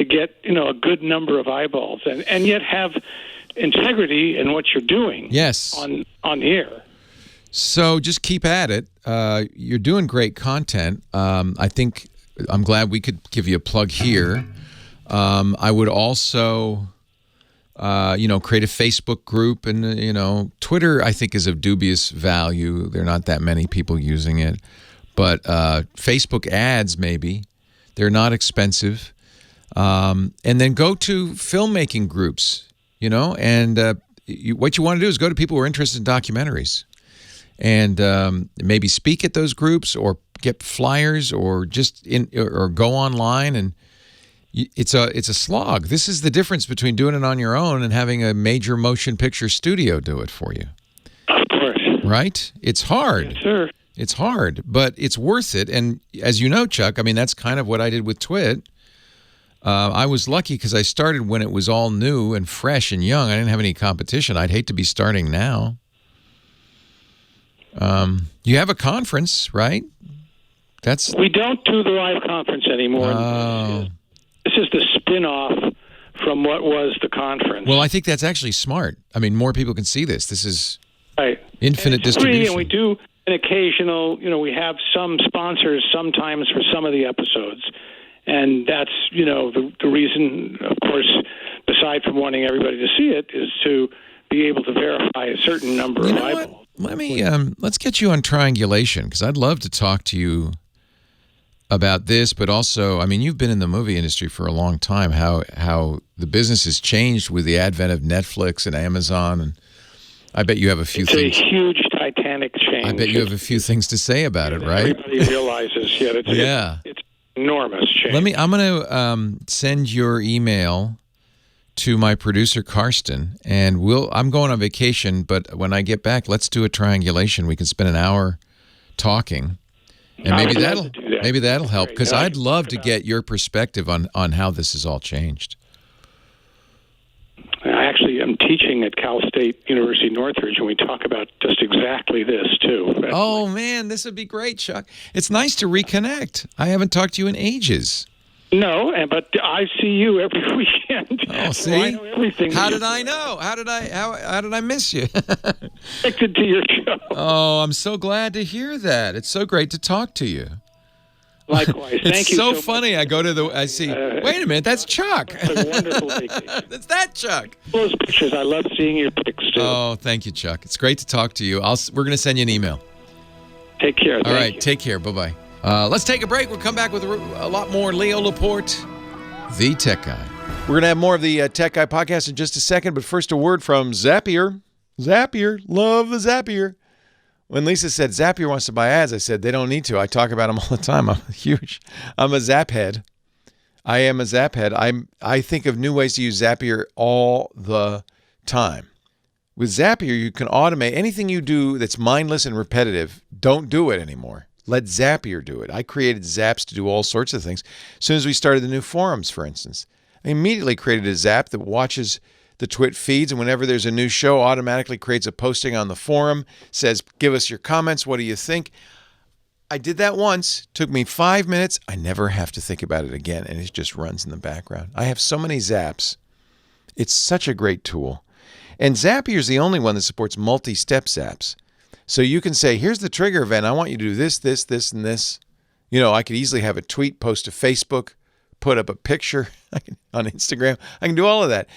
get a good number of eyeballs and yet have integrity in what you're doing. Yes. On the air. So just keep at it. You're doing great content. I think I'm glad we could give you a plug here. I would also, create a Facebook group, and, Twitter, I think, is of dubious value. There are not that many people using it. But Facebook ads, maybe. They're not expensive. And then go to filmmaking groups, and what you want to do is go to people who are interested in documentaries. And maybe speak at those groups, or get flyers, or or go online. And it's a slog. This is the difference between doing it on your own and having a major motion picture studio do it for you. Of course. Right? It's hard. Yes, sir. It's hard, but it's worth it. And as you know, Chuck, I mean, that's kind of what I did with Twit. I was lucky because I started when it was all new and fresh and young. I didn't have any competition. I'd hate to be starting now. You have a conference, right? We don't do the live conference anymore. Oh. This is the spin-off from what was the conference. Well, I think that's actually smart. I mean, more people can see this. This is right. Infinite distribution. And we do an occasional, we have some sponsors sometimes for some of the episodes. And that's, the reason, of course, aside from wanting everybody to see it, is to be able to verify a certain number of eyeballs. Let's get you on triangulation, because I'd love to talk to you about this, but also, I mean, you've been in the movie industry for a long time, how the business has changed with the advent of Netflix and Amazon, and I bet you have a few things. It's a huge titanic change. I bet you have a few things to say about it, right? Everybody realizes, it's enormous change. I'm going to send your email to my producer Karsten, and I'm going on vacation, but when I get back, let's do a triangulation. We can spend an hour talking, and maybe that'll help, because I'd love to get your perspective on how this has all changed. I actually am teaching at Cal State University Northridge, and we talk about just exactly this too. Oh man, this would be great, Chuck. It's nice to reconnect. I haven't talked to you in ages. No, but I see you every weekend. Oh, see? So I know everything. How did I know? How did I miss you? Connected to your show. Oh, I'm so glad to hear that. It's so great to talk to you. Likewise. Thank you so much. funny. I see. Wait a minute, that's Chuck. It's a wonderful vacation. That's that Chuck. Those pictures, I love seeing your pics too. Oh, thank you, Chuck. It's great to talk to you. We're going to send you an email. Take care. All right, take care. Bye-bye. Let's take a break. We'll come back with a lot more Leo Laporte, the Tech Guy. We're going to have more of the Tech Guy podcast in just a second, but first a word from Zapier. Zapier. Love the Zapier. When Lisa said Zapier wants to buy ads, I said they don't need to. I talk about them all the time. I'm a Zap head. I am a Zap head. I think of new ways to use Zapier all the time. With Zapier, you can automate anything you do that's mindless and repetitive. Don't do it anymore. Let Zapier do it. I created Zaps to do all sorts of things. As soon as we started the new forums, for instance, I immediately created a Zap that watches the Twit feeds, and whenever there's a new show, automatically creates a posting on the forum, says, give us your comments, what do you think? I did that once, took me 5 minutes. I never have to think about it again, and it just runs in the background. I have so many Zaps. It's such a great tool. And Zapier is the only one that supports multi-step Zaps. So you can say, here's the trigger event. I want you to do this, this, this, and this. I could easily have a tweet, post to Facebook, put up a picture on Instagram. I can do all of that.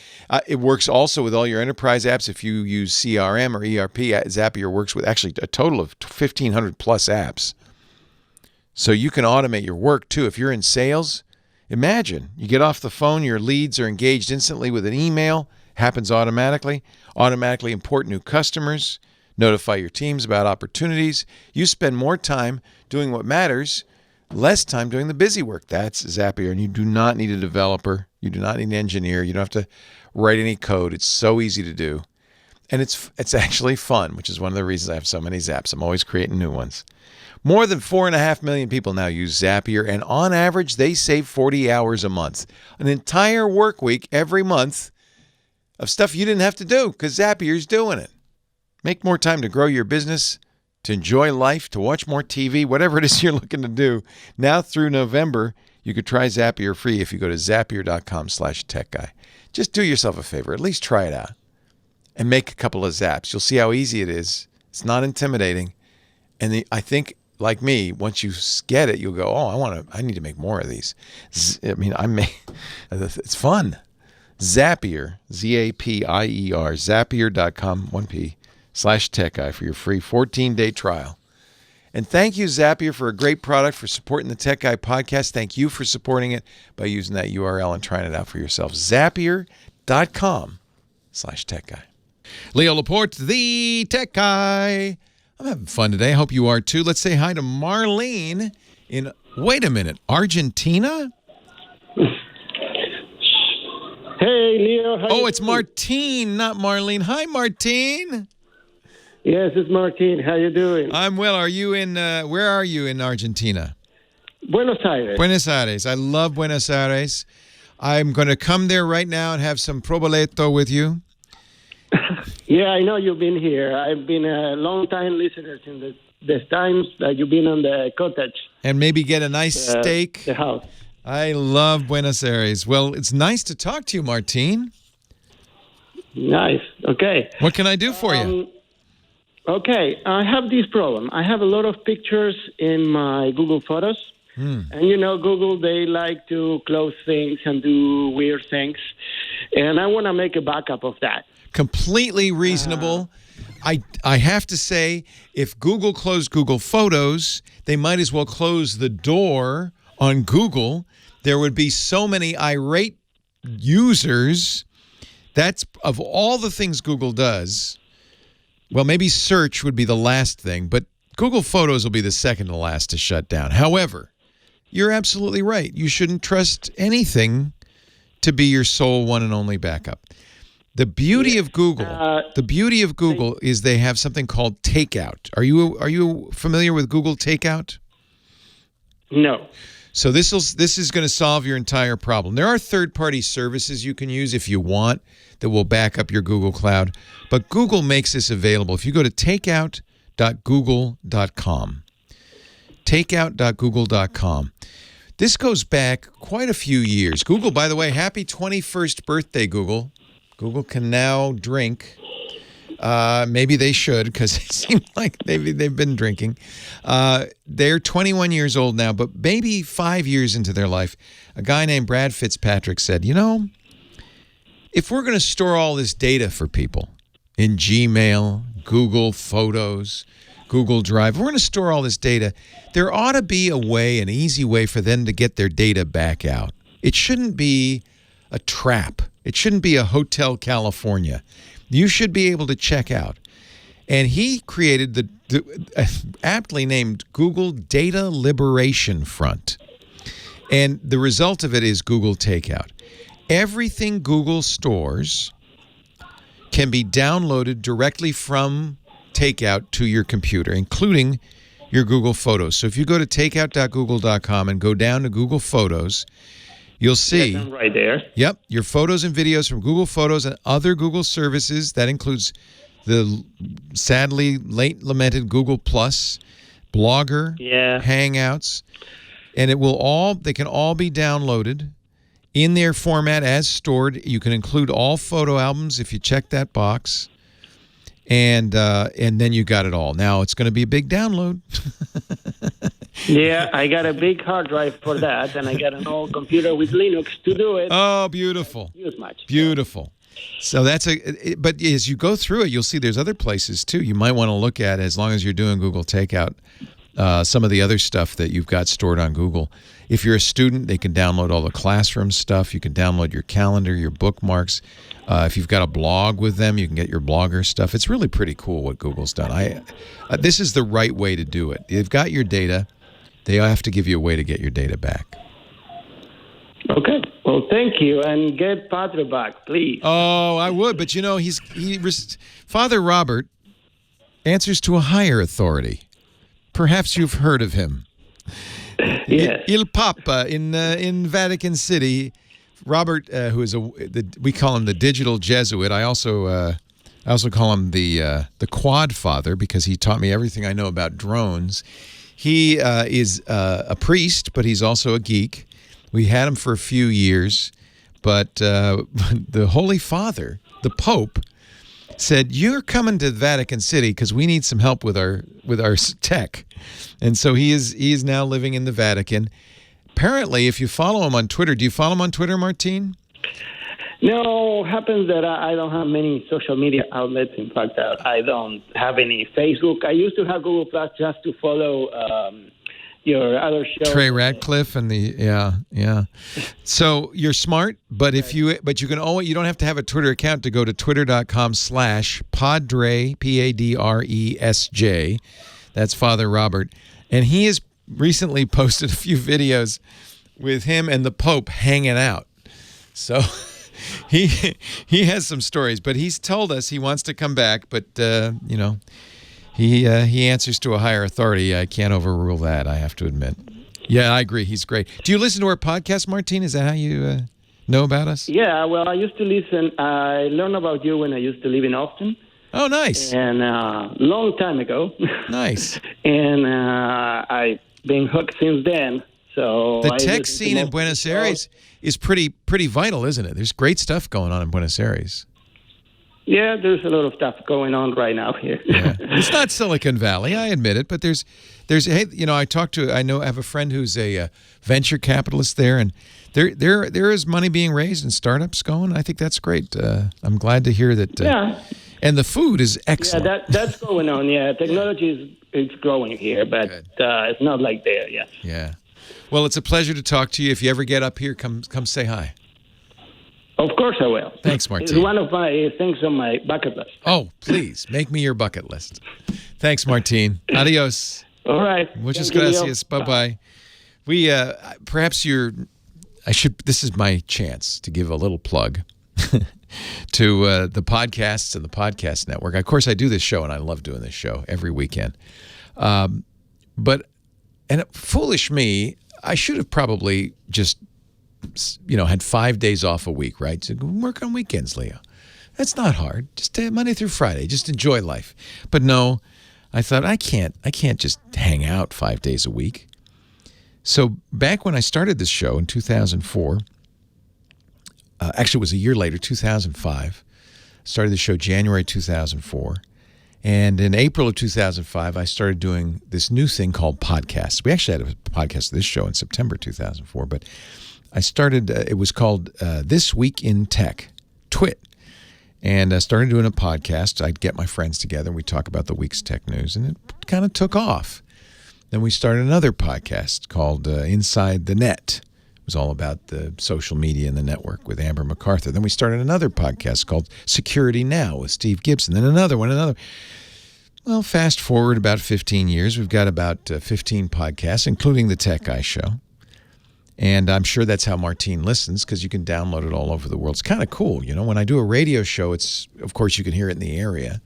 It works also with all your enterprise apps. If you use CRM or ERP, Zapier works with actually a total of 1,500 plus apps. So you can automate your work too. If you're in sales, imagine you get off the phone, your leads are engaged instantly with an email, happens automatically import new customers, notify your teams about opportunities. You spend more time doing what matters, less time doing the busy work. That's Zapier, and you do not need a developer. You do not need an engineer. You don't have to write any code. It's so easy to do. And it's actually fun, which is one of the reasons I have so many Zaps. I'm always creating new ones. More than 4.5 million people now use Zapier, and on average, they save 40 hours a month. An entire work week every month of stuff you didn't have to do because Zapier's doing it. Make more time to grow your business, to enjoy life, to watch more TV, whatever it is you're looking to do. Now through November, you could try Zapier free if you go to zapier.com/techguy. Just do yourself a favor. At least try it out and make a couple of Zaps. You'll see how easy it is It's not intimidating. And I think, like me, once you get it, you'll go, oh, I need to make more of these. It's fun. Zapier, Zapier, Zapier.com, 1P, /Tech Guy for your free 14-day trial. And thank you, Zapier, for a great product, for supporting the Tech Guy podcast. Thank you for supporting it by using that URL and trying it out for yourself. Zapier.com /Tech Guy. Leo Laporte, the Tech Guy. I'm having fun today. I hope you are too. Let's say hi to Marlene in, wait a minute, Argentina? Hey, Leo. Oh, it's Martine, not Marlene. Hi, Martine. Yes, it's Martine. How you doing? I'm well. Are you in, where are you in Argentina? Buenos Aires. Buenos Aires. I love Buenos Aires. I'm going to come there right now and have some proboleto with you. Yeah, I know you've been here. I've been a long-time listener in the times that you've been on the cottage. And maybe get a nice steak. The house. I love Buenos Aires. Well, it's nice to talk to you, Martine. Nice. Okay. What can I do for you? Okay, I have this problem. I have a lot of pictures in my Google Photos. And Google, they like to close things and do weird things. And I want to make a backup of that. Completely reasonable. I have to say, if Google closed Google Photos, they might as well close the door on Google. There would be so many irate users. That's, of all the things Google does, well, maybe search would be the last thing, but Google Photos will be the second to last to shut down. However, you're absolutely right. You shouldn't trust anything to be your sole one and only backup. The beauty of Google, is they have something called Takeout. Are you familiar with Google Takeout? No. So this is going to solve your entire problem. There are third-party services you can use if you want that will back up your Google Cloud, but Google makes this available. If you go to takeout.google.com, takeout.google.com. This goes back quite a few years. Google, by the way, happy 21st birthday, Google. Google can now drink. Maybe they should, because it seems like they've been drinking. They're 21 years old now, but maybe 5 years into their life, a guy named Brad Fitzpatrick said, if we're going to store all this data for people in Gmail, Google Photos, Google Drive, we're going to store all this data, there ought to be a way, an easy way for them to get their data back out. It shouldn't be a trap. It shouldn't be a Hotel California. You should be able to check out. And he created the aptly named Google Data Liberation Front. And the result of it is Google Takeout. Everything Google stores can be downloaded directly from Takeout to your computer, including your Google Photos. So if you go to takeout.google.com and go down to Google Photos, you'll see. Yes, I'm right there. Yep, your photos and videos from Google Photos and other Google services. That includes the sadly late lamented Google Plus, Blogger, Hangouts, and they can all be downloaded in their format as stored. You can include all photo albums if you check that box. And then you got it all. Now it's going to be a big download. Yeah, I got a big hard drive for that, and I got an old computer with Linux to do it. Oh, beautiful. Use much. Beautiful. So but as you go through it, you'll see there's other places too. You might want to look at, as long as you're doing Google Takeout, some of the other stuff that you've got stored on Google. If you're a student, they can download all the classroom stuff. You can download your calendar, your bookmarks. If you've got a blog with them, you can get your Blogger stuff. It's really pretty cool what Google's done. This is the right way to do it. You've got your data. They have to give you a way to get your data back. Okay. Well, thank you, and get Padre back, please. Oh, I would, but Father Robert answers to a higher authority. Perhaps you've heard of him. Yes. Il Papa in Vatican City. Robert, who is we call him the digital Jesuit. I also call him the Quad Father, because he taught me everything I know about drones. He is a priest, but he's also a geek. We had him for a few years, but the Holy Father, the Pope, said, "You're coming to Vatican City because we need some help with our tech," and so he is now living in the Vatican. Apparently, if you follow him on Twitter, do you follow him on Twitter, Martin? No, happens that I don't have many social media outlets. In fact, I don't have any Facebook. I used to have Google Plus just to follow your other show. Trey Ratcliffe and yeah. So you're smart, but you don't have to have a Twitter account to go to twitter.com/Padre, PADRESJ. That's Father Robert. And he has recently posted a few videos with him and the Pope hanging out. So he has some stories, but he's told us he wants to come back, but he answers to a higher authority. I can't overrule that, I have to admit. Yeah, I agree. He's great. Do you listen to our podcast, Martin? Is that how you know about us? Yeah, well, I used to listen. I learned about you when I used to live in Austin. Oh, nice. And long time ago. Nice. And I've been hooked since then. So the tech scene in Buenos Aires is pretty vital, isn't it? There's great stuff going on in Buenos Aires. Yeah, there's a lot of stuff going on right now here. Yeah. It's not Silicon Valley, I admit it, but there's hey, I have a friend who's a venture capitalist there, and there is money being raised and startups going. I think that's great. I'm glad to hear that. Yeah. And the food is excellent. Yeah, that's going on. Yeah, technology is growing here, but it's not like there. Yes. Yeah. Well, it's a pleasure to talk to you. If you ever get up here, come say hi. Of course I will. Thanks, Martin. It's one of my things on my bucket list. Oh, please, make me your bucket list. Thanks, Martin. Adios. All right. Muchas gracias. Bye-bye. This is my chance to give a little plug to the podcasts and the podcast network. Of course, I do this show, and I love doing this show every weekend. But foolish me, I should have probably just had 5 days off a week, right? So work on weekends, Leo. That's not hard. Just Monday through Friday. Just enjoy life. But no, I thought I can't just hang out 5 days a week. So back when I started this show in 2004, actually it was a year later, 2005. Started the show January 2004. And in April of 2005, I started doing this new thing called podcasts. We actually had a podcast of this show in September 2004, but I started, it was called This Week in Tech, TWIT. And I started doing a podcast. I'd get my friends together, and we'd talk about the week's tech news, and it kind of took off. Then we started another podcast called Inside the Net. It was all about the social media and the network with Amber MacArthur. Then we started another podcast called Security Now with Steve Gibson. Then another. Well, fast forward about 15 years, we've got about 15 podcasts, including the Tech Guy Show. And I'm sure that's how Martin listens, because you can download it all over the world. It's kind of cool. When I do a radio show, of course, you can hear it in the area.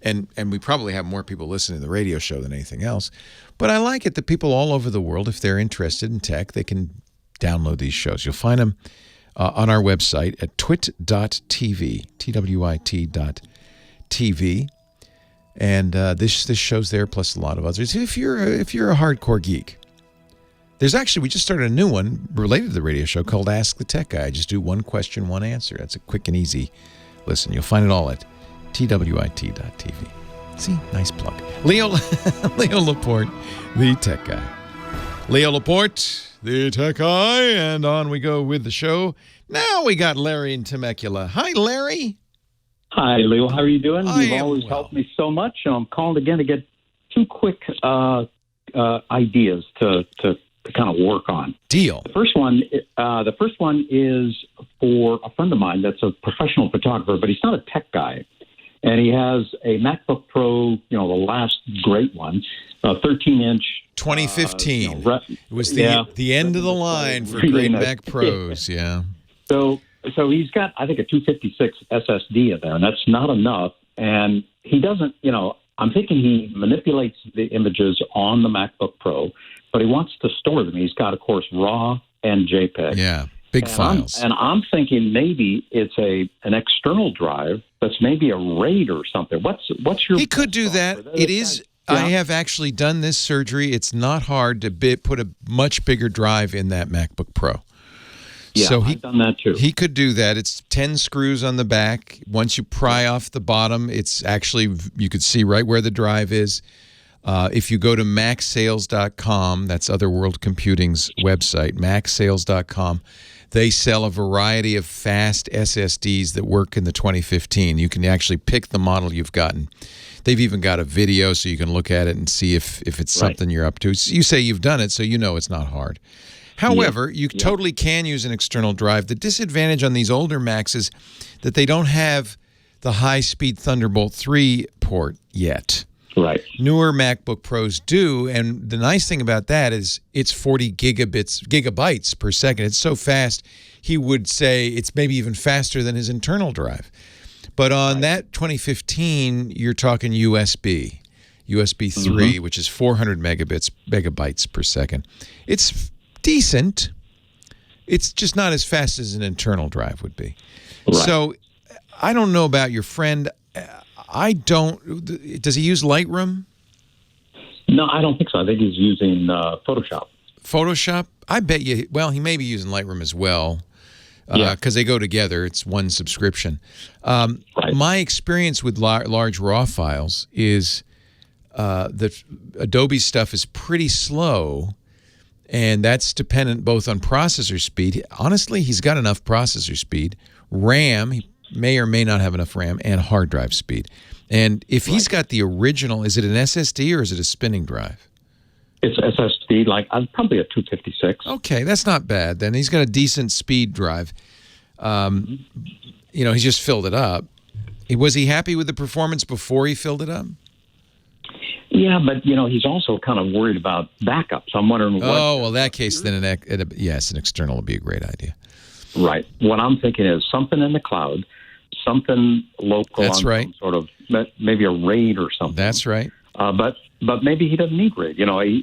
And we probably have more people listening to the radio show than anything else. But I like it that people all over the world, if they're interested in tech, they can download these shows. You'll find them on our website at twit.tv, TWIT.tv. And this show's there, plus a lot of others. If you're a hardcore geek, we just started a new one related to the radio show called Ask the Tech Guy. I just do one question, one answer. That's a quick and easy listen. You'll find it all at TWIT.tv. See, nice plug. Leo Laporte, the Tech Guy. Leo Laporte, the Tech Guy, and on we go with the show. Now we got Larry in Temecula. Hi, Larry. Hi, Leo. How are you doing? You've always helped me so much. I'm calling again to get two quick ideas to kind of work on. Deal. The first one is for a friend of mine that's a professional photographer, but he's not a tech guy. And he has a MacBook Pro, the last great one, 13-inch. 2015. It was the end of the line for great Mac Pros, yeah. So he's got, I think, a 256 SSD in there, and that's not enough. And he doesn't, I'm thinking he manipulates the images on the MacBook Pro, but he wants to store them. He's got, of course, RAW and JPEG. Yeah, big files. I'm thinking maybe it's an external drive that's maybe a RAID or something. What's your? He could do that. It is. Yeah. I have actually done this surgery. It's not hard to put a much bigger drive in that MacBook Pro. Yeah, so I've done that too. He could do that. It's 10 screws on the back. Once you pry off the bottom, it's actually, you could see right where the drive is. If you go to macsales.com, that's Otherworld Computing's website, macsales.com, they sell a variety of fast SSDs that work in the 2015. You can actually pick the model you've gotten. They've even got a video so you can look at it and see if it's something you're up to. You say you've done it, so you know it's not hard. However, you totally can use an external drive. The disadvantage on these older Macs is that they don't have the high-speed Thunderbolt 3 port yet. Right. Newer MacBook Pros do, and the nice thing about that is it's 40 gigabytes per second. It's so fast, he would say it's maybe even faster than his internal drive. But on that 2015, you're talking USB 3, which is 400 megabytes per second. It's decent. It's just not as fast as an internal drive would be. Right. So I don't know about your friend. I don't. Does he use Lightroom? No, I don't think so. I think he's using Photoshop. Photoshop? I bet you. Well, he may be using Lightroom as well. Because they go together. It's one subscription. My experience with large RAW files is that Adobe stuff is pretty slow, and that's dependent both on processor speed. Honestly, he's got enough processor speed. RAM, he may or may not have enough RAM, and hard drive speed. And if he's got the original, is it an SSD or is it a spinning drive? It's SSD, probably a 256. Okay, that's not bad. Then he's got a decent speed drive. He's just filled it up. Was he happy with the performance before he filled it up? Yeah, but he's also kind of worried about backups. I'm wondering. In that case, then an external would be a great idea. Right. What I'm thinking is something in the cloud, something local. That's right. Sort of maybe a RAID or something. That's right. But maybe he doesn't need RAID.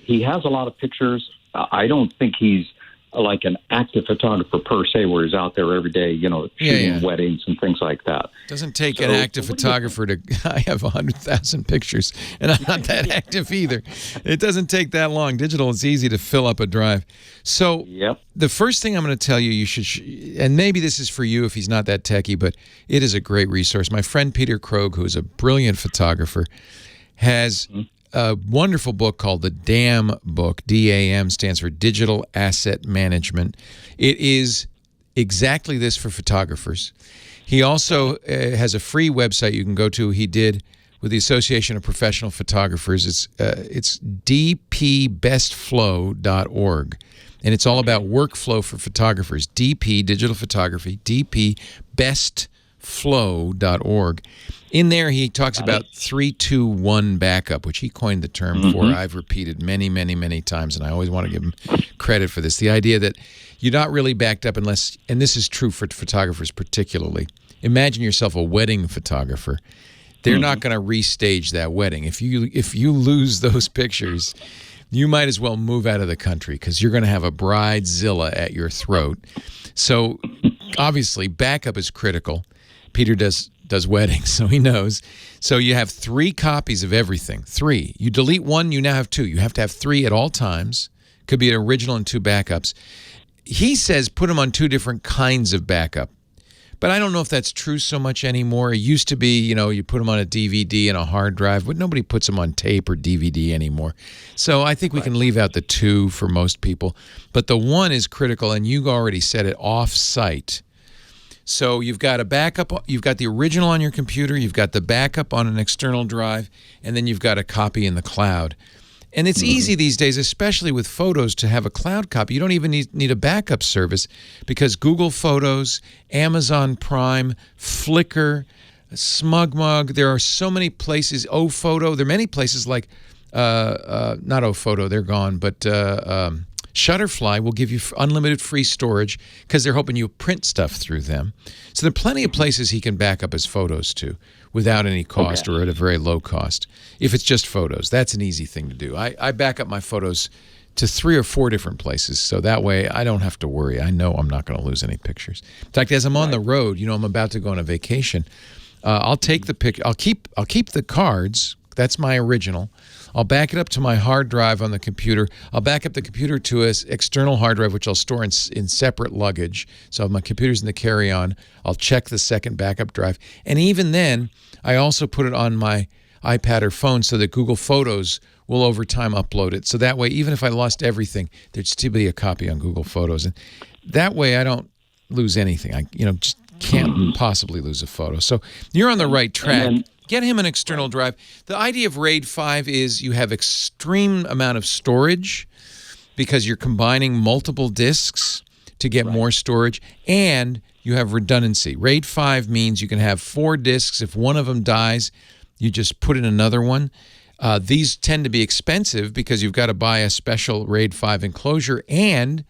He has a lot of pictures. I don't think he's like an active photographer per se, where he's out there every day, shooting weddings and things like that. Doesn't take an active photographer to. I have 100,000 pictures, and I'm not that active either. It doesn't take that long. Digital is easy to fill up a drive. So the first thing I'm going to tell you, you should, and maybe this is for you if he's not that techie, but it is a great resource. My friend Peter Krogh, who is a brilliant photographer, has a wonderful book called the DAM book. DAM stands for Digital Asset Management. It is exactly this for photographers. He also has a free website you can go to. He did with the Association of Professional Photographers. It's dpbestflow.org, and it's all about workflow for photographers. DP, digital photography, dpbestflow.org. In there, he talks about 3-2-1 backup, which he coined the term for. I've repeated many, many, many times, and I always want to give him credit for this. The idea that you're not really backed up unless, and this is true for photographers particularly. Imagine yourself a wedding photographer. They're not going to restage that wedding. If you lose those pictures, you might as well move out of the country because you're going to have a bridezilla at your throat. So obviously, backup is critical. Peter does weddings, so he knows. So you have 3 copies of everything. 3. You delete one, you now have 2. You have to have 3 at all times. Could be an original and 2 backups. He says put them on 2 different kinds of backup. But I don't know if that's true so much anymore. It used to be, you put them on a DVD and a hard drive, but nobody puts them on tape or DVD anymore. So I think we can leave out the 2 for most people. But the 1 is critical, and you already said it, off-site. So you've got a backup, you've got the original on your computer, you've got the backup on an external drive, and then you've got a copy in the cloud. And it's easy these days, especially with photos, to have a cloud copy. You don't even need a backup service because Google Photos, Amazon Prime, Flickr, SmugMug, there are so many places, OPhoto, there are many places like, not OPhoto, they're gone, but Shutterfly will give you unlimited free storage because they're hoping you print stuff through them. So there are plenty of places he can back up his photos to without any cost or at a very low cost. If it's just photos, that's an easy thing to do. I back up my photos to 3 or 4 different places, so that way I don't have to worry. I know I'm not going to lose any pictures. In fact, as I'm on the road, I'm about to go on a vacation. I'll take the I'll keep the cards That's my original. I'll back it up to my hard drive on the computer. I'll back up the computer to an external hard drive, which I'll store in separate luggage. So if my computer's in the carry-on, I'll check the second backup drive. And even then, I also put it on my iPad or phone so that Google Photos will over time upload it. So that way, even if I lost everything, there'd still be a copy on Google Photos. And that way I don't lose anything. I just can't possibly lose a photo. So you're on the right track. Get him an external drive. The idea of RAID 5 is you have extreme amount of storage because you're combining multiple disks to get more storage, and you have redundancy. RAID 5 means you can have 4 disks. If one of them dies, you just put in another one. These tend to be expensive because you've got to buy a special RAID 5 enclosure, and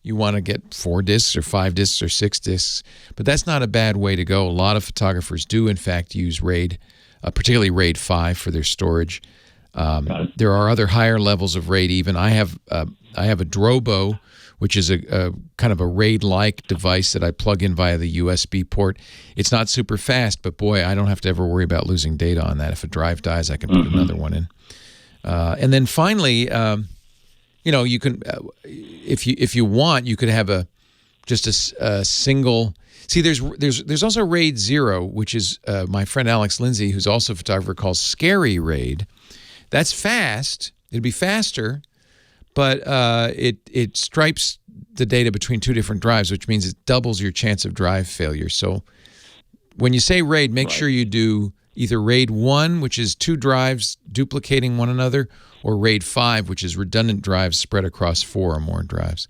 you want to get 4 disks or 5 disks or 6 disks. But that's not a bad way to go. A lot of photographers do, in fact, use RAID, particularly RAID 5 for their storage. There are other higher levels of RAID even. I have a Drobo, which is a kind of a RAID-like device that I plug in via the USB port. It's not super fast, but boy, I don't have to ever worry about losing data on that. If a drive dies, I can put another one in. And then finally, you can, if you want, you could have just a single. See, there's also RAID 0, which is my friend Alex Lindsay, who's also a photographer, calls Scary RAID. That's fast. It'd be faster, but it stripes the data between 2 different drives, which means it doubles your chance of drive failure. So when you say RAID, make sure you do either RAID 1, which is 2 drives duplicating one another, or RAID 5, which is redundant drives spread across 4 or more drives.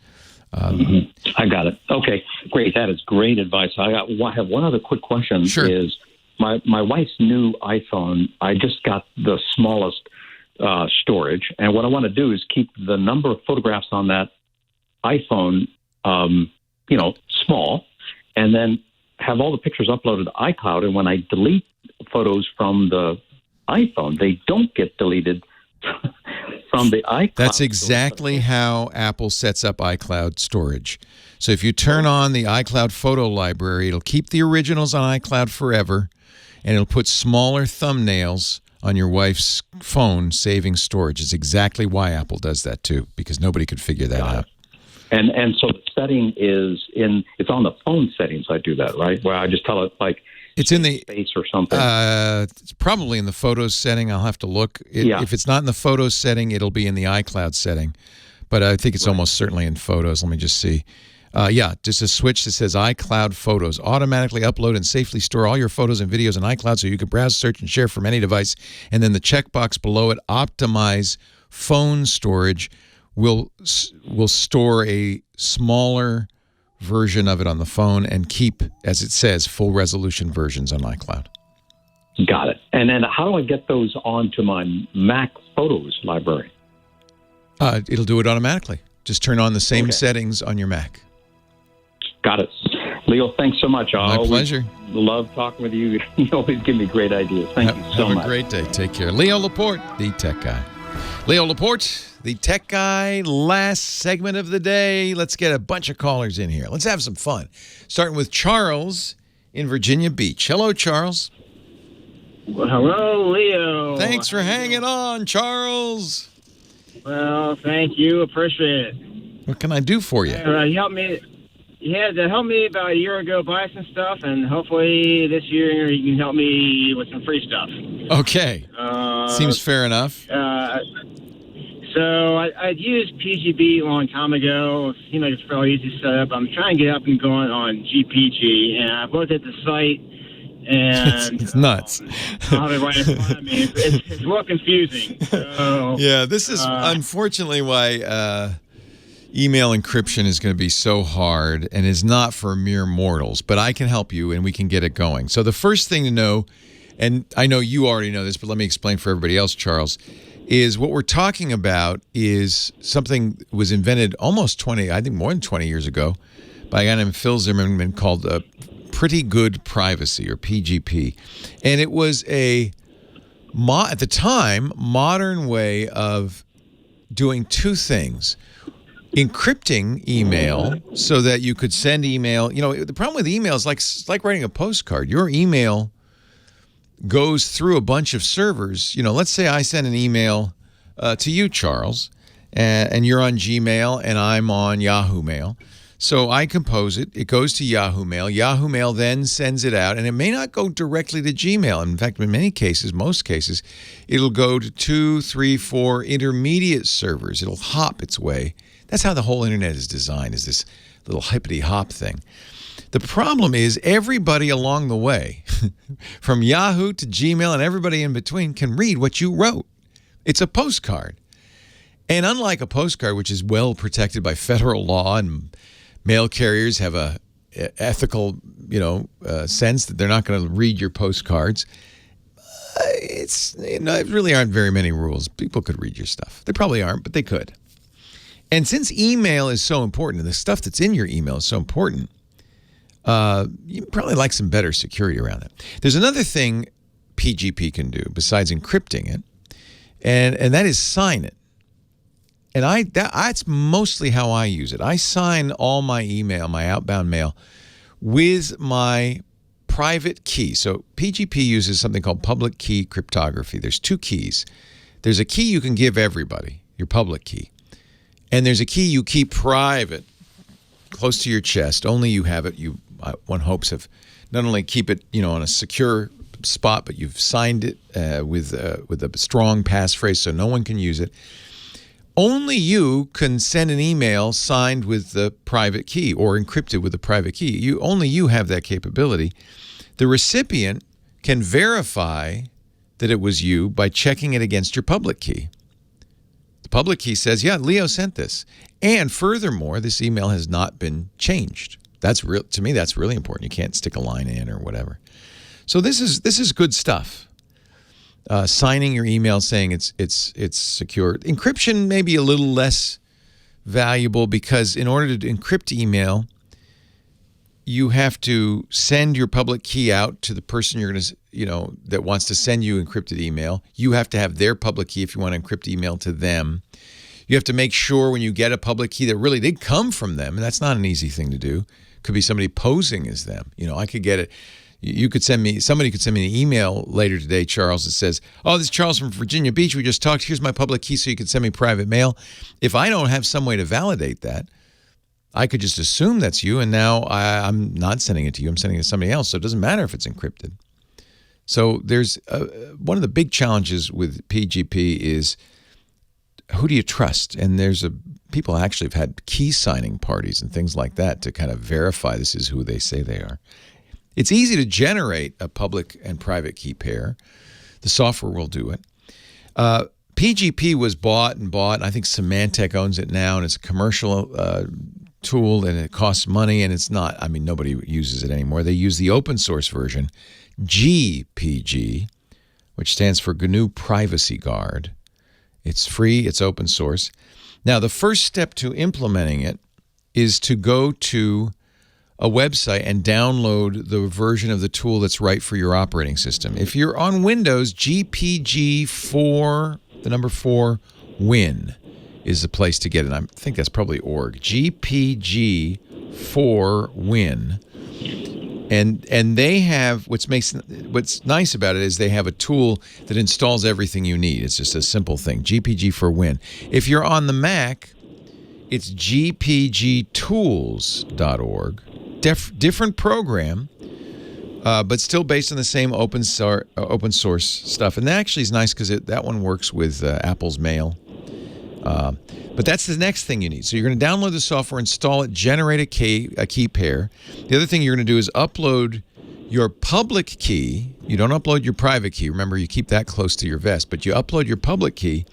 I got it. Okay, great. That is great advice. I have one other quick question. Sure. Is my wife's new iPhone, I just got the smallest storage, and what I want to do is keep the number of photographs on that iPhone, small, and then have all the pictures uploaded to iCloud, and when I delete photos from the iPhone, they don't get deleted from the iCloud. That's exactly how Apple sets up iCloud storage. So if you turn on the iCloud photo library, it'll keep the originals on iCloud forever, and it'll put smaller thumbnails on your wife's phone saving storage. It's exactly why Apple does that too, because nobody could figure that out. And so the setting it's on the phone settings. I do that, right? Where I just tell it it's in the space or something. It's probably in the photos setting. I'll have to look. If it's not in the photos setting, it'll be in the iCloud setting. But I think it's almost certainly in photos. Let me just see. Just a switch that says iCloud Photos. Automatically upload and safely store all your photos and videos in iCloud so you can browse, search, and share from any device. And then the checkbox below it, optimize phone storage, will store a smaller version of it on the phone and keep, as it says, full resolution versions on iCloud. Got it. And then how do I get those onto my Mac Photos library? It'll do it automatically. Just turn on the same settings on your Mac. Got it. Leo, thanks so much. My pleasure. Love talking with you. You always give me great ideas. Thank you so much. Have a great day. Take care. Leo Laporte, the tech guy. Leo Laporte, the tech guy. Last segment of the day. Let's get a bunch of callers in here. Let's have some fun. Starting with Charles in Virginia Beach. Hello, Charles. Well, hello, Leo. Thanks for hanging on, Charles. Well, thank you. Appreciate it. What can I do for you? You helped me. You had to help me about a year ago buy some stuff, and hopefully this year you can help me with some free stuff. Okay. Seems fair enough. So I'd used PGB a long time ago. It seemed like it's fairly easy to set up. I'm trying to get up and going on GPG, and I've looked at the site, and it's nuts. I'll have it right in front of me. It's a little confusing. So, yeah, this is unfortunately why email encryption is going to be so hard and is not for mere mortals. But I can help you, and we can get it going. So the first thing to know, and I know you already know this, but let me explain for everybody else, Charles, is what we're talking about is something that was invented almost more than 20 years ago by a guy named Phil Zimmerman called Pretty Good Privacy, or PGP. And it was at the time, modern way of doing two things. Encrypting email so that you could send email. You know, the problem with email is like writing a postcard. Your email goes through a bunch of servers. Let's say I send an email to you, Charles, and you're on Gmail and I'm on Yahoo Mail. So I compose it. It goes to Yahoo Mail. Yahoo Mail then sends it out, and it may not go directly to Gmail. In fact, in many cases, most cases, it'll go to 2, 3, 4 intermediate servers. It'll hop its way. That's how the whole internet is designed, is this little hippity-hop thing. The problem is everybody along the way, from Yahoo to Gmail and everybody in between, can read what you wrote. It's a postcard. And unlike a postcard, which is well protected by federal law, and mail carriers have a ethical, sense that they're not going to read your postcards, it really aren't very many rules. People could read your stuff. They probably aren't, but they could. And since email is so important, and the stuff that's in your email is so important, you probably like some better security around it. There's another thing PGP can do besides encrypting it, and that is sign it. And that's mostly how I use it. I sign all my email, my outbound mail, with my private key. So PGP uses something called public key cryptography. There's 2 keys. There's a key you can give everybody, your public key. And there's a key you keep private, close to your chest. Only you have it. One hopes have not only keep it, on a secure spot, but you've signed it with a strong passphrase so no one can use it. Only you can send an email signed with the private key or encrypted with the private key. Only you have that capability. The recipient can verify that it was you by checking it against your public key. The public key says, yeah, Leo sent this. And furthermore, this email has not been changed. To me, that's really important. You can't stick a line in or whatever. So this is good stuff. Signing your email saying it's secure. Encryption may be a little less valuable because in order to encrypt email, you have to send your public key out to the person you're going to, that wants to send you encrypted email. You have to have their public key if you want to encrypt email to them. You have to make sure when you get a public key that really did come from them, and that's not an easy thing to do. Could be somebody posing as them. I could get it. Somebody could send me an email later today, Charles, that says, oh, this is Charles from Virginia Beach. We just talked. Here's my public key so you can send me private mail. If I don't have some way to validate that, I could just assume that's you, and now I'm not sending it to you. I'm sending it to somebody else, so it doesn't matter if it's encrypted. So there's one of the big challenges with PGP is who do you trust? And people actually have had key signing parties and things like that to kind of verify this is who they say they are. It's easy to generate a public and private key pair. The software will do it. PGP was bought, and I think Symantec owns it now, and it's a commercial tool, and it costs money, and it's not, nobody uses it anymore. They use the open source version, GPG, which stands for GNU Privacy Guard. It's free, it's open source. Now, the first step to implementing it is to go to a website and download the version of the tool that's right for your operating system. If you're on Windows, GPG4, the number 4, Win is the place to get it. I think that's probably org. GPG4 Win. And they have, what's nice about it is they have a tool that installs everything you need. It's just a simple thing, GPG4Win. If you're on the Mac, it's gpgtools.org. Different program, but still based on the same open source stuff. And that actually is nice because that one works with Apple's Mail. But that's the next thing you need. So you're going to download the software, install it, generate a key pair. The other thing you're going to do is upload your public key. You don't upload your private key. Remember, you keep that close to your vest. But you upload your public key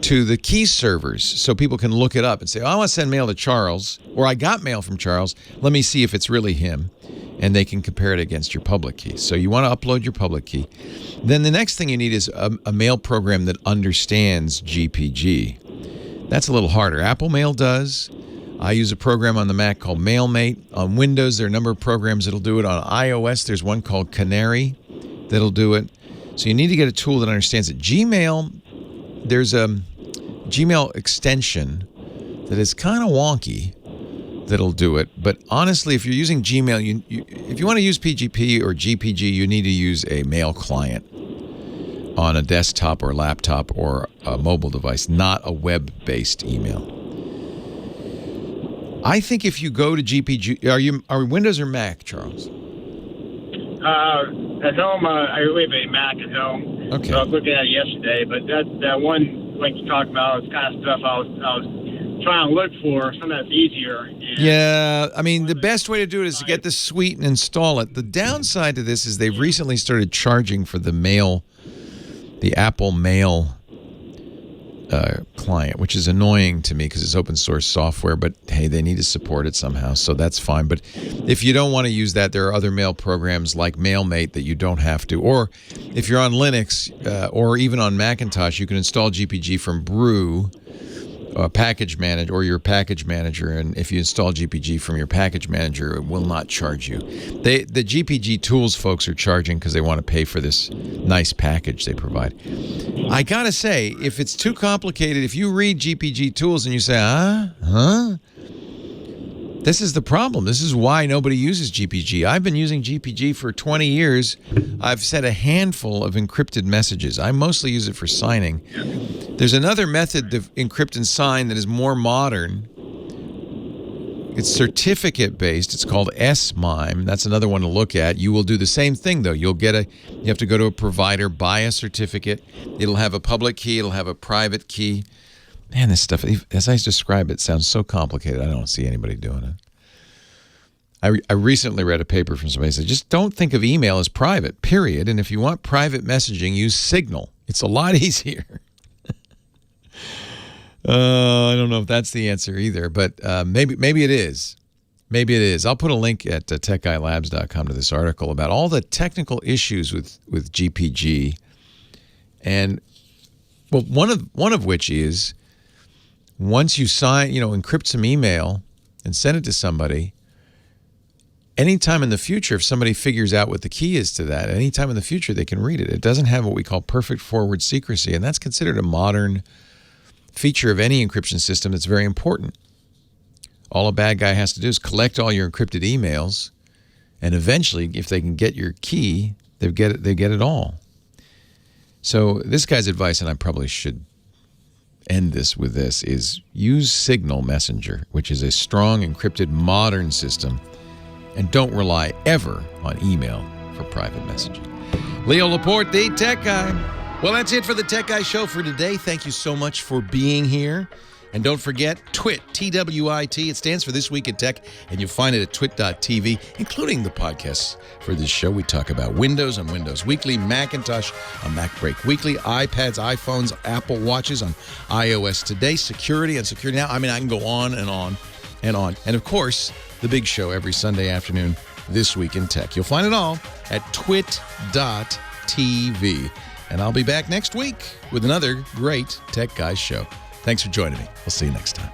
to the key servers so people can look it up and say, oh, I want to send mail to Charles, or I got mail from Charles. Let me see if it's really him. And they can compare it against your public key. So you want to upload your public key. Then the next thing you need is a mail program that understands GPG. That's a little harder. Apple Mail does. I use a program on the Mac called MailMate. On Windows, there are a number of programs that'll do it. On iOS, there's one called Canary that'll do it. So you need to get a tool that understands it. Gmail, there's a Gmail extension that is kind of wonky that'll do it. But honestly, if you're using Gmail, if you want to use PGP or GPG, you need to use a mail client on a desktop or laptop or a mobile device, not a web-based email. I think if you go to GPG, are Windows or Mac, Charles? At home, we have a Mac at home. Okay. So I was looking at it yesterday, but that one link you talked about is kind of stuff I was trying to look for, something that's easier. Yeah, I mean, the best way to do it is to get the suite and install it. The downside to this is they've recently started charging for the Apple Mail client, which is annoying to me because it's open source software, but hey, they need to support it somehow, so that's fine. But if you don't want to use that, there are other mail programs like MailMate that you don't have to. Or if you're on Linux or even on Macintosh, you can install GPG from Brew, package manager, or your package manager, and if you install GPG from your package manager, it will not charge you. The GPG tools folks are charging because they want to pay for this nice package they provide. I gotta say, if it's too complicated, if you read GPG tools and you say, this is the problem. This is why nobody uses GPG. I've been using GPG for 20 years. I've sent a handful of encrypted messages. I mostly use it for signing. There's another method to encrypt and sign that is more modern. It's certificate-based. It's called SMIME. That's another one to look at. You will do the same thing, though. You have to go to a provider, buy a certificate. It'll have a public key. It'll have a private key. Man, this stuff, as I describe it, sounds so complicated. I don't see anybody doing it. I recently read a paper from somebody that said, just don't think of email as private, period. And if you want private messaging, use Signal. It's a lot easier. I don't know if that's the answer either, but maybe it is. Maybe it is. I'll put a link at techguylabs.com to this article about all the technical issues with GPG. And, well, one of which is, once you encrypt some email and send it to somebody, anytime in the future, if somebody figures out what the key is to that, anytime in the future they can read it. It doesn't have what we call perfect forward secrecy, and that's considered a modern feature of any encryption system that's very important. All a bad guy has to do is collect all your encrypted emails, and eventually, if they can get your key, they get it all. So this guy's advice, and I probably should end this with this, is use Signal Messenger, which is a strong, encrypted, modern system, and don't rely ever on email for private messaging. Leo Laporte, the Tech Guy. Well, that's it for the Tech Guy Show for today. Thank you so much for being here. And don't forget, TWIT, T-W-I-T. It stands for This Week in Tech, and you'll find it at twit.tv, including the podcasts for this show. We talk about Windows on Windows Weekly, Macintosh on Mac Break Weekly, iPads, iPhones, Apple Watches on iOS Today, security on Security Now. I mean, I can go on and on and on. And, of course, the big show every Sunday afternoon, This Week in Tech. You'll find it all at twit.tv. And I'll be back next week with another great Tech Guys show. Thanks for joining me. We'll see you next time.